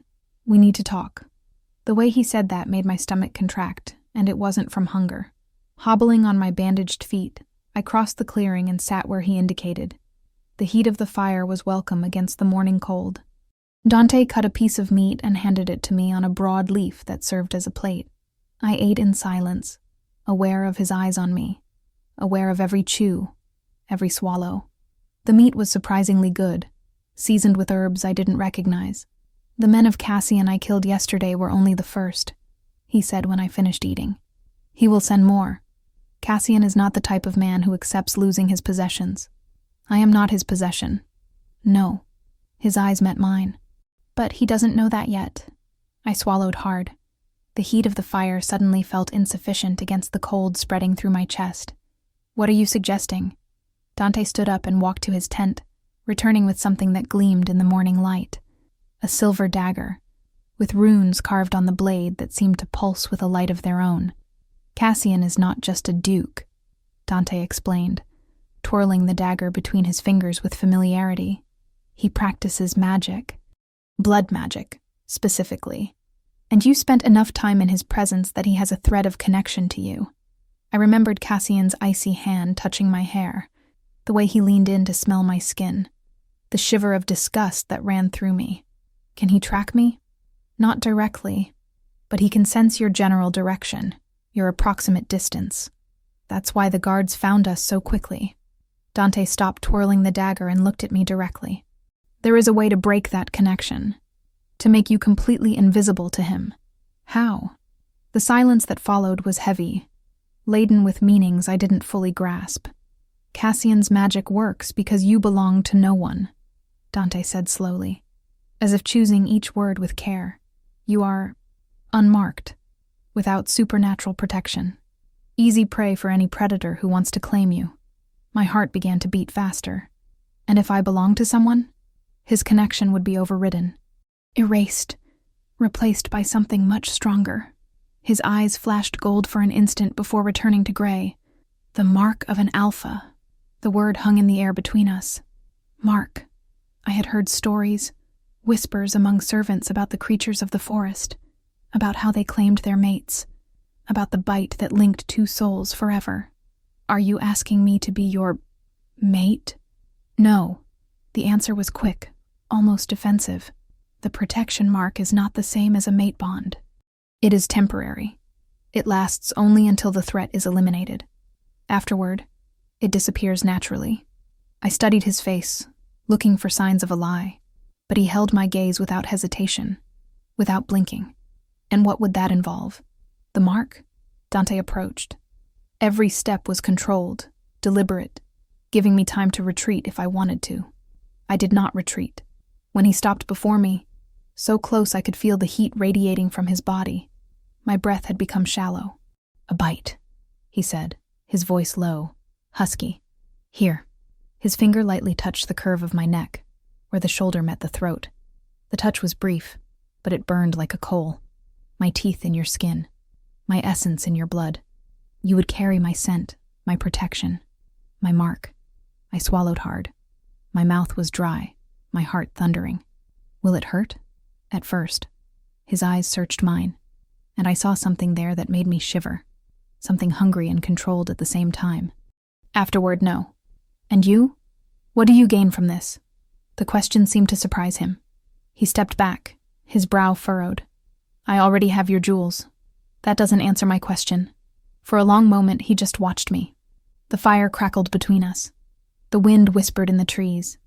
we need to talk." The way he said that made my stomach contract, and it wasn't from hunger. Hobbling on my bandaged feet, I crossed the clearing and sat where he indicated. The heat of the fire was welcome against the morning cold. Dante cut a piece of meat and handed it to me on a broad leaf that served as a plate. I ate in silence, aware of his eyes on me, aware of every chew, every swallow. The meat was surprisingly good, seasoned with herbs I didn't recognize. "The men of Cassian I killed yesterday were only the first," he said when I finished eating. "He will send more. Cassian is not the type of man who accepts losing his possessions. I am not his possession. No." His eyes met mine. "But he doesn't know that yet." I swallowed hard. The heat of the fire suddenly felt insufficient against the cold spreading through my chest. "What are you suggesting?" Dante stood up and walked to his tent, returning with something that gleamed in the morning light. A silver dagger, with runes carved on the blade that seemed to pulse with a light of their own. "Cassian is not just a duke," Dante explained, twirling the dagger between his fingers with familiarity. "He practices magic. Blood magic, specifically. And you spent enough time in his presence that he has a thread of connection to you." I remembered Cassian's icy hand touching my hair, the way he leaned in to smell my skin, the shiver of disgust that ran through me. "Can he track me?" "Not directly, but he can sense your general direction, your approximate distance. That's why the guards found us so quickly." Dante stopped twirling the dagger and looked at me directly. "There is a way to break that connection, to make you completely invisible to him." "How?" The silence that followed was heavy, laden with meanings I didn't fully grasp. "Cassian's magic works because you belong to no one," Dante said slowly, as if choosing each word with care. "You are unmarked, without supernatural protection. Easy prey for any predator who wants to claim you." My heart began to beat faster. And if I belonged to someone, his connection would be overridden, erased, replaced by something much stronger. His eyes flashed gold for an instant before returning to gray. The mark of an alpha. The word hung in the air between us. Mark. I had heard stories, whispers among servants about the creatures of the forest, about how they claimed their mates, about the bite that linked two souls forever. "Are you asking me to be your mate?" "No." The answer was quick, almost defensive. "The protection mark is not the same as a mate bond. It is temporary. It lasts only until the threat is eliminated. Afterward, it disappears naturally." I studied his face, looking for signs of a lie, but he held my gaze without hesitation, without blinking. "And what would that involve?" "The mark?" Dante approached. Every step was controlled, deliberate, giving me time to retreat if I wanted to. I did not retreat. When he stopped before me, so close I could feel the heat radiating from his body, my breath had become shallow. "A bite," he said, his voice low, husky. "Here." His finger lightly touched the curve of my neck, where the shoulder met the throat. The touch was brief, but it burned like a coal. "My teeth in your skin, my essence in your blood. You would carry my scent, my protection, my mark." I swallowed hard. My mouth was dry, my heart thundering. "Will it hurt?" At first. His eyes searched mine, and I saw something there that made me shiver, something hungry and controlled at the same time. "Afterward, no." "And you? What do you gain from this?" The question seemed to surprise him. He stepped back, his brow furrowed. "I already have your jewels. That doesn't answer my question." For a long moment, he just watched me. The fire crackled between us. The wind whispered in the trees.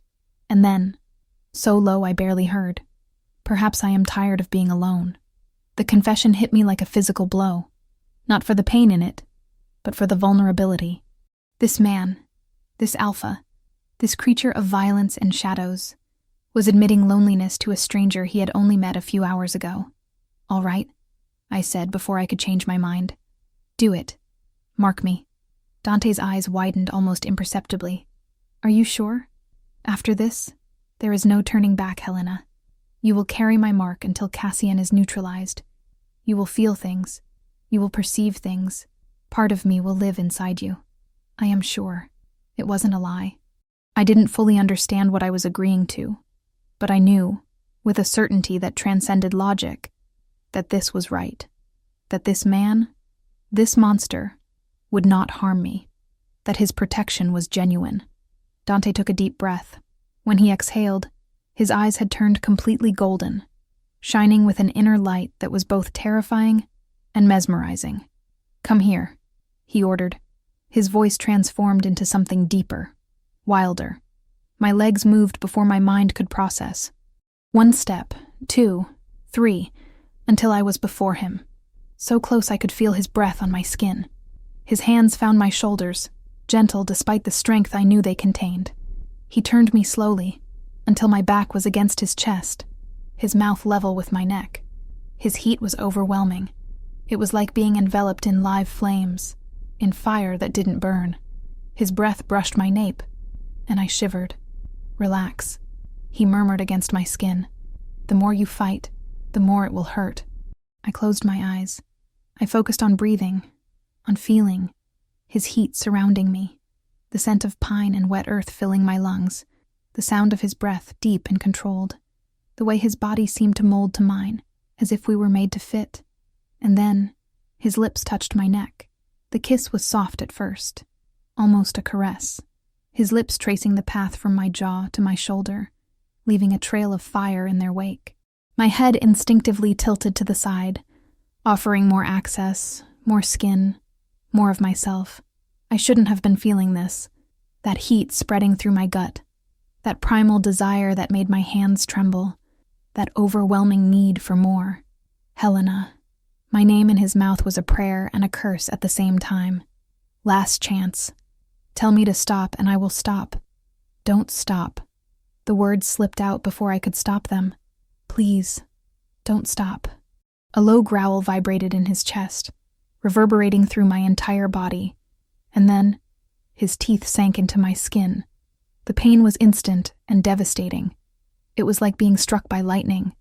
And then, so low I barely heard, "Perhaps I am tired of being alone." The confession hit me like a physical blow, not for the pain in it, but for the vulnerability. This man, this alpha, this creature of violence and shadows, was admitting loneliness to a stranger he had only met a few hours ago. "All right," I said before I could change my mind. "Do it. Mark me." Dante's eyes widened almost imperceptibly. "Are you sure? After this, there is no turning back, Helena." You will carry my mark until Cassian is neutralized. You will feel things. You will perceive things. Part of me will live inside you. I am sure. It wasn't a lie. I didn't fully understand what I was agreeing to, but I knew, with a certainty that transcended logic, that this was right. That this man, this monster, would not harm me. That his protection was genuine. Dante took a deep breath. When he exhaled, his eyes had turned completely golden, shining with an inner light that was both terrifying and mesmerizing. "Come here," he ordered. His voice transformed into something deeper, wilder. My legs moved before my mind could process. 1 step, 2, 3, until I was before him. So close I could feel his breath on my skin. His hands found my shoulders, gentle despite the strength I knew they contained. He turned me slowly, until my back was against his chest, his mouth level with my neck. His heat was overwhelming. It was like being enveloped in live flames, in fire that didn't burn. His breath brushed my nape, and I shivered. "Relax," he murmured against my skin. "The more you fight, the more it will hurt." I closed my eyes. I focused on breathing, on feeling, his heat surrounding me, the scent of pine and wet earth filling my lungs, the sound of his breath deep and controlled, the way his body seemed to mold to mine, as if we were made to fit. And then, his lips touched my neck. The kiss was soft at first, almost a caress, his lips tracing the path from my jaw to my shoulder, leaving a trail of fire in their wake. My head instinctively tilted to the side, offering more access, more skin, more of myself. I shouldn't have been feeling this, that heat spreading through my gut, that primal desire that made my hands tremble, that overwhelming need for more. Helena. My name in his mouth was a prayer and a curse at the same time. Last chance. Tell me to stop and I will stop. Don't stop. The words slipped out before I could stop them. Please, don't stop. A low growl vibrated in his chest, reverberating through my entire body, and then his teeth sank into my skin. The pain was instant and devastating. It was like being struck by lightning,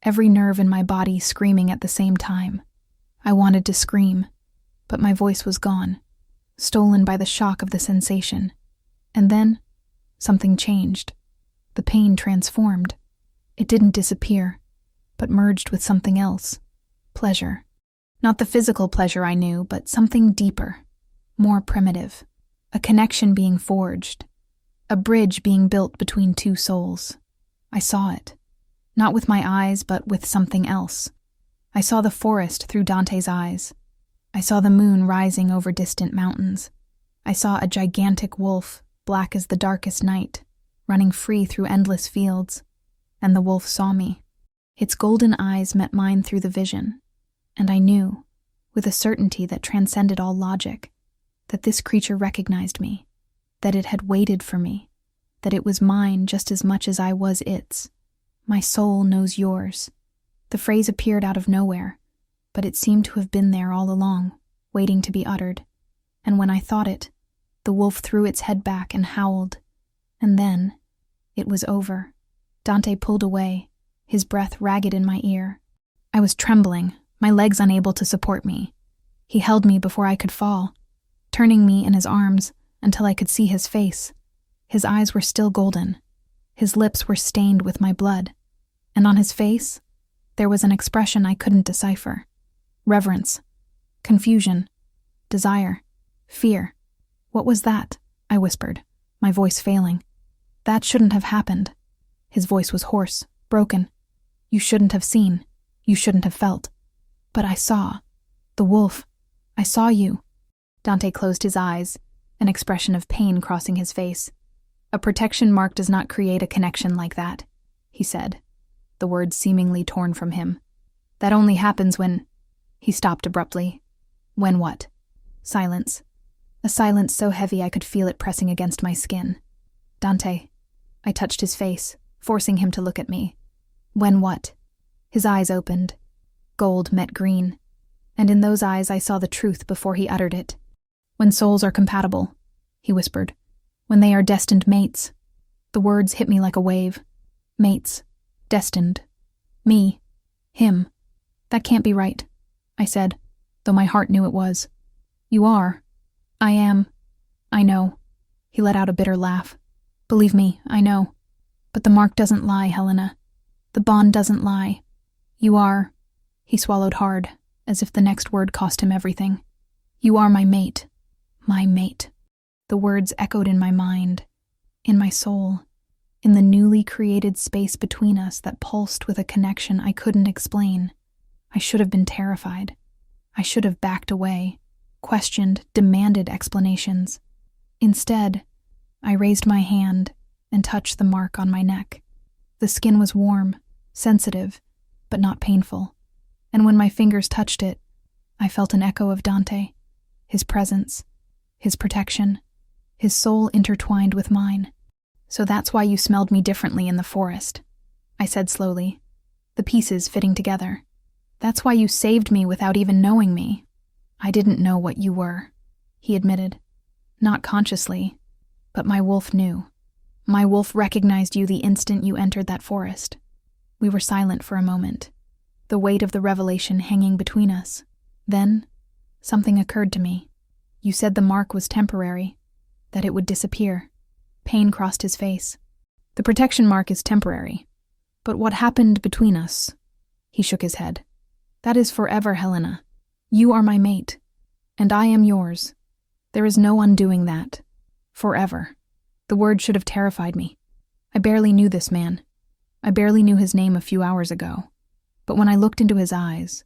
every nerve in my body screaming at the same time. I wanted to scream, but my voice was gone, stolen by the shock of the sensation. And then, something changed. The pain transformed. It didn't disappear, but merged with something else. Pleasure. Not the physical pleasure I knew, but something deeper, more primitive. A connection being forged. A bridge being built between two souls. I saw it. Not with my eyes, but with something else. I saw the forest through Dante's eyes. I saw the moon rising over distant mountains. I saw a gigantic wolf, black as the darkest night, running free through endless fields. And the wolf saw me. Its golden eyes met mine through the vision, and I knew, with a certainty that transcended all logic, that this creature recognized me, that it had waited for me, that it was mine just as much as I was its. My soul knows yours. The phrase appeared out of nowhere, but it seemed to have been there all along, waiting to be uttered. And when I thought it, the wolf threw its head back and howled. And then, it was over. Dante pulled away, his breath ragged in my ear. I was trembling, my legs unable to support me. He held me before I could fall, turning me in his arms until I could see his face. His eyes were still golden. His lips were stained with my blood. And on his face, there was an expression I couldn't decipher. Reverence, confusion, desire, fear. What was that? I whispered, my voice failing. That shouldn't have happened. His voice was hoarse, broken. You shouldn't have seen. You shouldn't have felt. But I saw. The wolf. I saw you. Dante closed his eyes, an expression of pain crossing his face. A protection mark does not create a connection like that, he said, the words seemingly torn from him. That only happens when... He stopped abruptly. When what? Silence. A silence so heavy I could feel it pressing against my skin. Dante. I touched his face, forcing him to look at me. When what? His eyes opened. Gold met green. And in those eyes I saw the truth before he uttered it. When souls are compatible, he whispered. When they are destined mates. The words hit me like a wave. Mates. Destined. Me. Him. That can't be right, I said, though my heart knew it was. You are. I am. I know. He let out a bitter laugh. Believe me, I know. But the mark doesn't lie, Helena. The bond doesn't lie. You are. He swallowed hard, as if the next word cost him everything. You are my mate. My mate. The words echoed in my mind, in my soul, in the newly created space between us that pulsed with a connection I couldn't explain. I should have been terrified. I should have backed away, questioned, demanded explanations. Instead, I raised my hand and touched the mark on my neck. The skin was warm, sensitive, but not painful. And when my fingers touched it, I felt an echo of Dante, his presence, his protection, his soul intertwined with mine. So that's why you smelled me differently in the forest, I said slowly, the pieces fitting together. That's why you saved me without even knowing me. I didn't know what you were, he admitted. Not consciously, but my wolf knew. My wolf recognized you the instant you entered that forest. We were silent for a moment, the weight of the revelation hanging between us. Then, something occurred to me. You said the mark was temporary, that it would disappear. Pain crossed his face. The protection mark is temporary. But what happened between us? He shook his head. That is forever, Helena. You are my mate, and I am yours. There is no undoing that. Forever. The word should have terrified me. I barely knew this man. I barely knew his name a few hours ago. But when I looked into his eyes,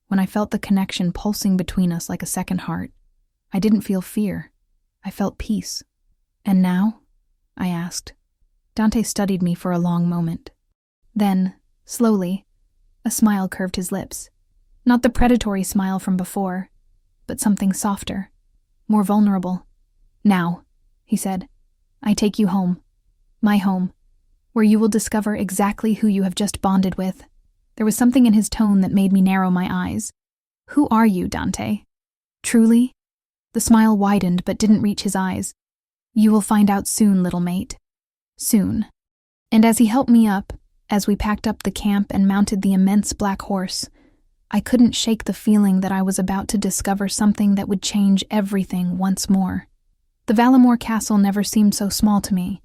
when I felt the connection pulsing between us like a second heart, I didn't feel fear. I felt peace. And now? I asked. Dante studied me for a long moment. Then, slowly, a smile curved his lips. Not the predatory smile from before, but something softer, more vulnerable. Now, he said, I take you home. My home, where you will discover exactly who you have just bonded with. There was something in his tone that made me narrow my eyes. Who are you, Dante? Truly? The smile widened but didn't reach his eyes. You will find out soon, little mate. Soon. And as he helped me up, as we packed up the camp and mounted the immense black horse, I couldn't shake the feeling that I was about to discover something that would change everything once more. The Valamore castle never seemed so small to me.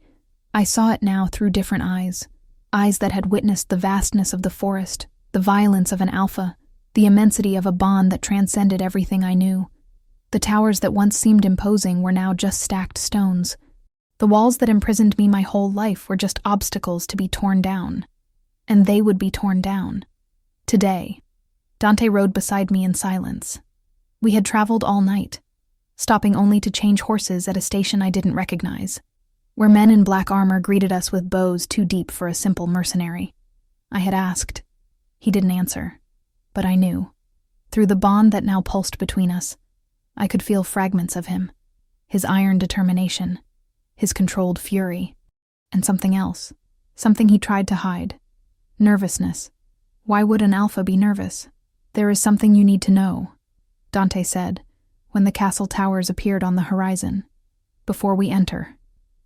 I saw it now through different eyes. Eyes that had witnessed the vastness of the forest, the violence of an alpha, the immensity of a bond that transcended everything I knew. The towers that once seemed imposing were now just stacked stones. The walls that imprisoned me my whole life were just obstacles to be torn down. And they would be torn down. Today. Dante rode beside me in silence. We had traveled all night, stopping only to change horses at a station I didn't recognize, where men in black armor greeted us with bows too deep for a simple mercenary. I had asked. He didn't answer, but I knew. Through the bond that now pulsed between us, I could feel fragments of him, his iron determination, his controlled fury, and something else, something he tried to hide. Nervousness. Why would an alpha be nervous? There is something you need to know, Dante said, when the castle towers appeared on the horizon. Before we enter,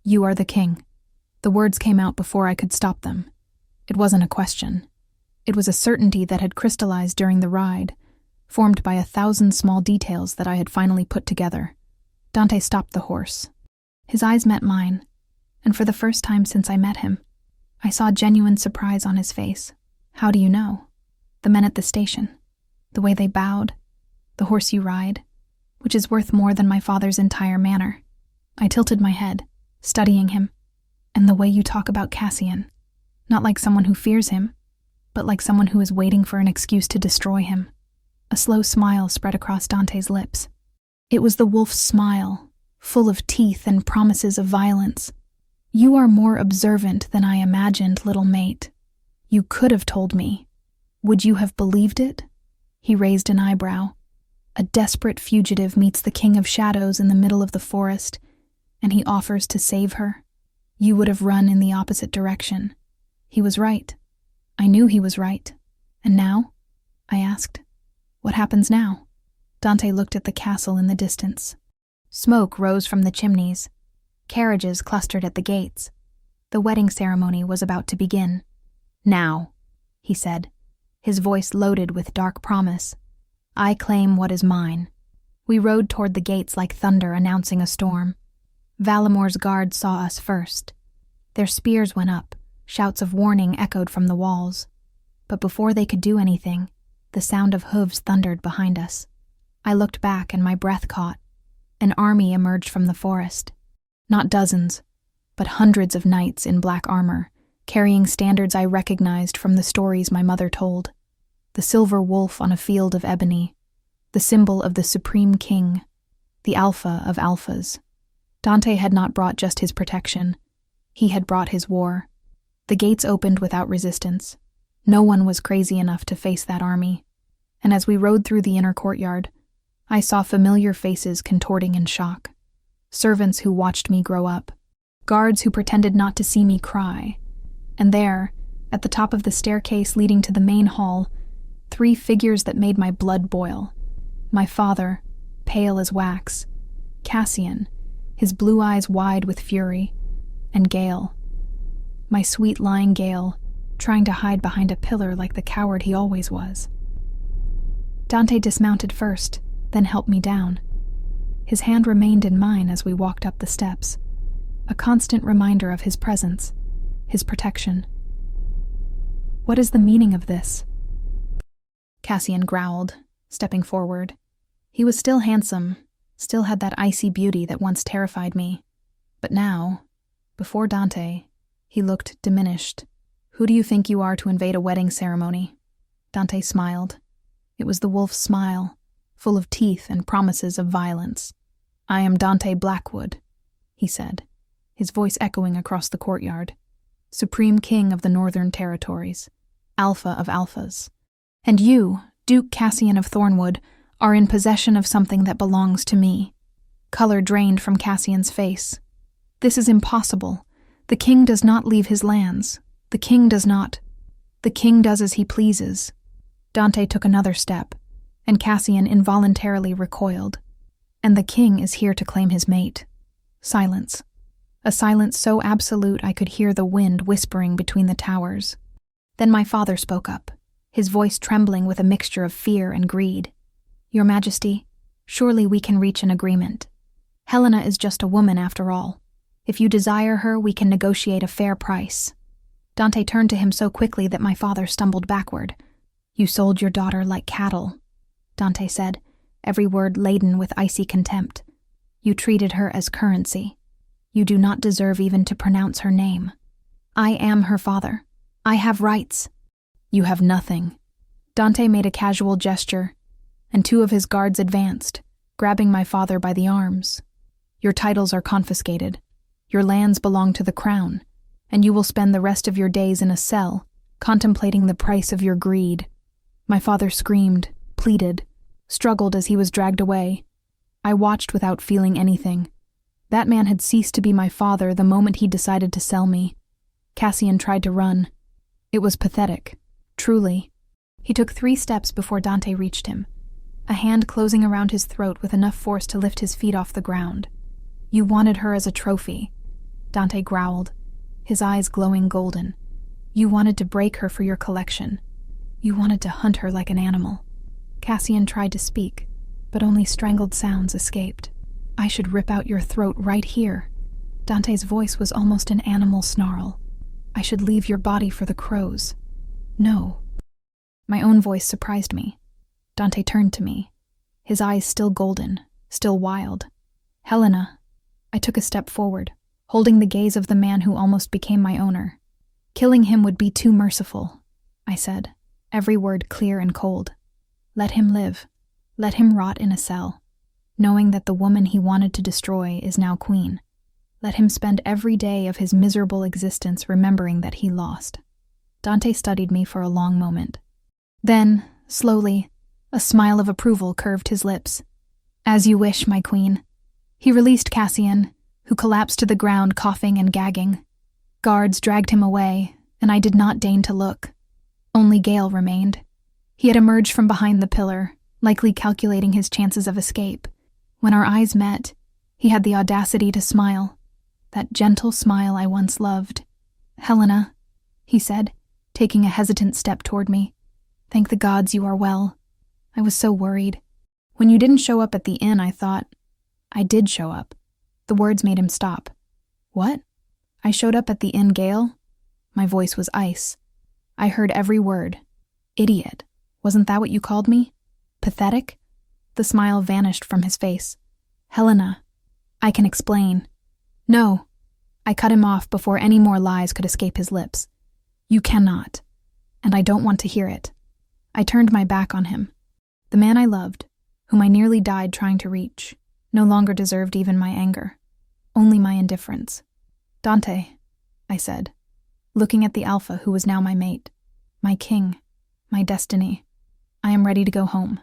you are the king. The words came out before I could stop them. It wasn't a question. It was a certainty that had crystallized during the ride, formed by 1,000 small details that I had finally put together. Dante stopped the horse. His eyes met mine, and for the first time since I met him, I saw genuine surprise on his face. How do you know? The men at the station. The way they bowed. The horse you ride. Which is worth more than my father's entire manor. I tilted my head, studying him. And the way you talk about Cassian. Not like someone who fears him, but like someone who is waiting for an excuse to destroy him. A slow smile spread across Dante's lips. It was the wolf's smile, full of teeth and promises of violence. You are more observant than I imagined, little mate. You could have told me. Would you have believed it? He raised an eyebrow. A desperate fugitive meets the king of shadows in the middle of the forest, and he offers to save her. You would have run in the opposite direction. He was right. I knew he was right. And now? I asked. What happens now? Dante looked at the castle in the distance. Smoke rose from the chimneys. Carriages clustered at the gates. The wedding ceremony was about to begin. Now, he said, his voice loaded with dark promise. "I claim what is mine." We rode toward the gates like thunder announcing a storm. Valamor's guards saw us first. Their spears went up, shouts of warning echoed from the walls. But before they could do anything, the sound of hooves thundered behind us. I looked back and my breath caught. An army emerged from the forest. Not dozens, but hundreds of knights in black armor, carrying standards I recognized from the stories my mother told. The silver wolf on a field of ebony, the symbol of the supreme king, the alpha of alphas. Dante had not brought just his protection. He had brought his war. The gates opened without resistance. No one was crazy enough to face that army. And as we rode through the inner courtyard, I saw familiar faces contorting in shock. Servants who watched me grow up. Guards who pretended not to see me cry. And there, at the top of the staircase leading to the main hall, 3 figures that made my blood boil. My father, pale as wax. Cassian, his blue eyes wide with fury. And Gale. My sweet lying Gale, trying to hide behind a pillar like the coward he always was. Dante dismounted first, then helped me down. His hand remained in mine as we walked up the steps, a constant reminder of his presence, his protection. "What is the meaning of this?" Cassian growled, stepping forward. He was still handsome, still had that icy beauty that once terrified me. But now, before Dante, he looked diminished. "Who do you think you are to invade a wedding ceremony?" Dante smiled. It was the wolf's smile, full of teeth and promises of violence. "I am Dante Blackwood," he said, his voice echoing across the courtyard. "Supreme King of the Northern Territories, Alpha of Alphas. And you, Duke Cassian of Thornwood, are in possession of something that belongs to me." Color drained from Cassian's face. "This is impossible. The king does not leave his lands. The king does not. The king does as he pleases." Dante took another step, and Cassian involuntarily recoiled. "And the king is here to claim his mate." Silence. A silence so absolute I could hear the wind whispering between the towers. Then my father spoke up, his voice trembling with a mixture of fear and greed. "Your Majesty, surely we can reach an agreement. Helena is just a woman after all. If you desire her, we can negotiate a fair price." Dante turned to him so quickly that my father stumbled backward. "You sold your daughter like cattle," Dante said, every word laden with icy contempt. "You treated her as currency. You do not deserve even to pronounce her name. I am her father. I have rights." "You have nothing." Dante made a casual gesture, and 2 of his guards advanced, grabbing my father by the arms. "Your titles are confiscated. Your lands belong to the crown, and you will spend the rest of your days in a cell, contemplating the price of your greed." My father screamed, pleaded, struggled as he was dragged away. I watched without feeling anything. That man had ceased to be my father the moment he decided to sell me. Cassian tried to run. It was pathetic, truly. He took 3 steps before Dante reached him, a hand closing around his throat with enough force to lift his feet off the ground. "You wanted her as a trophy," Dante growled, his eyes glowing golden. "You wanted to break her for your collection. You wanted to hunt her like an animal." Cassian tried to speak, but only strangled sounds escaped. "I should rip out your throat right here." Dante's voice was almost an animal snarl. "I should leave your body for the crows." "No." My own voice surprised me. Dante turned to me, his eyes still golden, still wild. "Helena." I took a step forward, holding the gaze of the man who almost became my owner. "Killing him would be too merciful," I said, every word clear and cold. "Let him live. Let him rot in a cell, knowing that the woman he wanted to destroy is now queen. Let him spend every day of his miserable existence remembering that he lost." Dante studied me for a long moment. Then, slowly, a smile of approval curved his lips. "As you wish, my queen." He released Cassian, who collapsed to the ground coughing and gagging. Guards dragged him away, and I did not deign to look. Only Gale remained. He had emerged from behind the pillar, likely calculating his chances of escape. When our eyes met, he had the audacity to smile, that gentle smile I once loved. "Helena," he said, taking a hesitant step toward me. "Thank the gods you are well. I was so worried. When you didn't show up at the inn, I thought—" "I did show up." The words made him stop. "What?" "I showed up at the inn, Gale." My voice was ice. I heard every word. "Idiot. Wasn't that what you called me? Pathetic?" The smile vanished from his face. "Helena, I can explain." "No." I cut him off before any more lies could escape his lips. "You cannot. And I don't want to hear it." I turned my back on him. The man I loved, whom I nearly died trying to reach, no longer deserved even my anger, only my indifference. "Dante," I said, looking at the alpha who was now my mate, my king, my destiny. "I am ready to go home."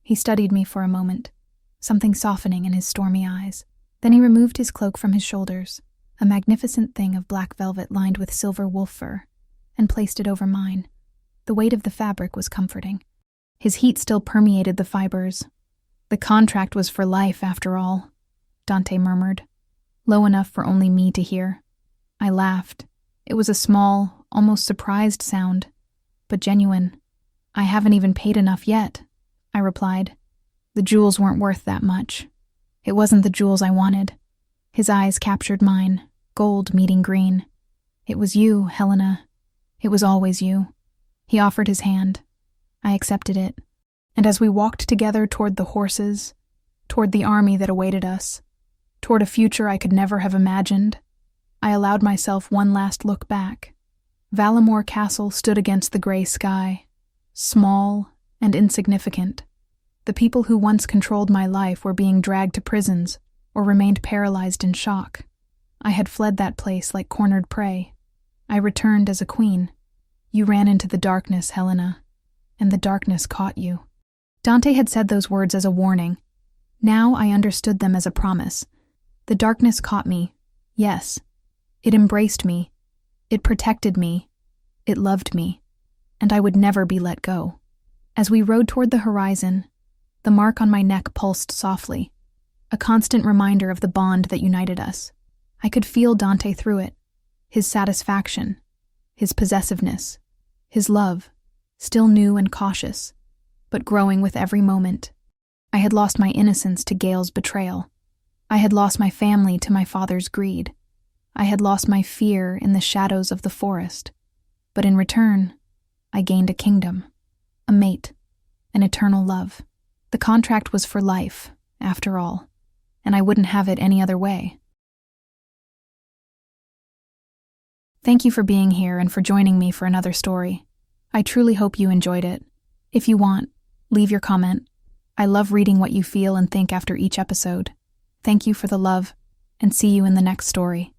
He studied me for a moment, something softening in his stormy eyes. Then he removed his cloak from his shoulders, a magnificent thing of black velvet lined with silver wolf fur, and placed it over mine. The weight of the fabric was comforting. His heat still permeated the fibers. "The contract was for life, after all," Dante murmured, low enough for only me to hear. I laughed. It was a small, almost surprised sound, but genuine. "I haven't even paid enough yet," I replied. "The jewels weren't worth that much." "It wasn't the jewels I wanted." His eyes captured mine, gold meeting green. "It was you, Helena. It was always you." He offered his hand. I accepted it. And as we walked together toward the horses, toward the army that awaited us, toward a future I could never have imagined, I allowed myself one last look back. Valamore Castle stood against the gray sky, small and insignificant. The people who once controlled my life were being dragged to prisons or remained paralyzed in shock. I had fled that place like cornered prey. I returned as a queen. You ran into the darkness, Helena, and the darkness caught you. Dante had said those words as a warning. Now I understood them as a promise. The darkness caught me, yes. It embraced me. It protected me. It loved me. And I would never be let go. As we rode toward the horizon, the mark on my neck pulsed softly, a constant reminder of the bond that united us. I could feel Dante through it, his satisfaction, his possessiveness, his love, still new and cautious, but growing with every moment. I had lost my innocence to Gale's betrayal. I had lost my family to my father's greed. I had lost my fear in the shadows of the forest. But in return, I gained a kingdom, a mate, an eternal love. The contract was for life, after all, and I wouldn't have it any other way. Thank you for being here and for joining me for another story. I truly hope you enjoyed it. If you want, leave your comment. I love reading what you feel and think after each episode. Thank you for the love, and see you in the next story.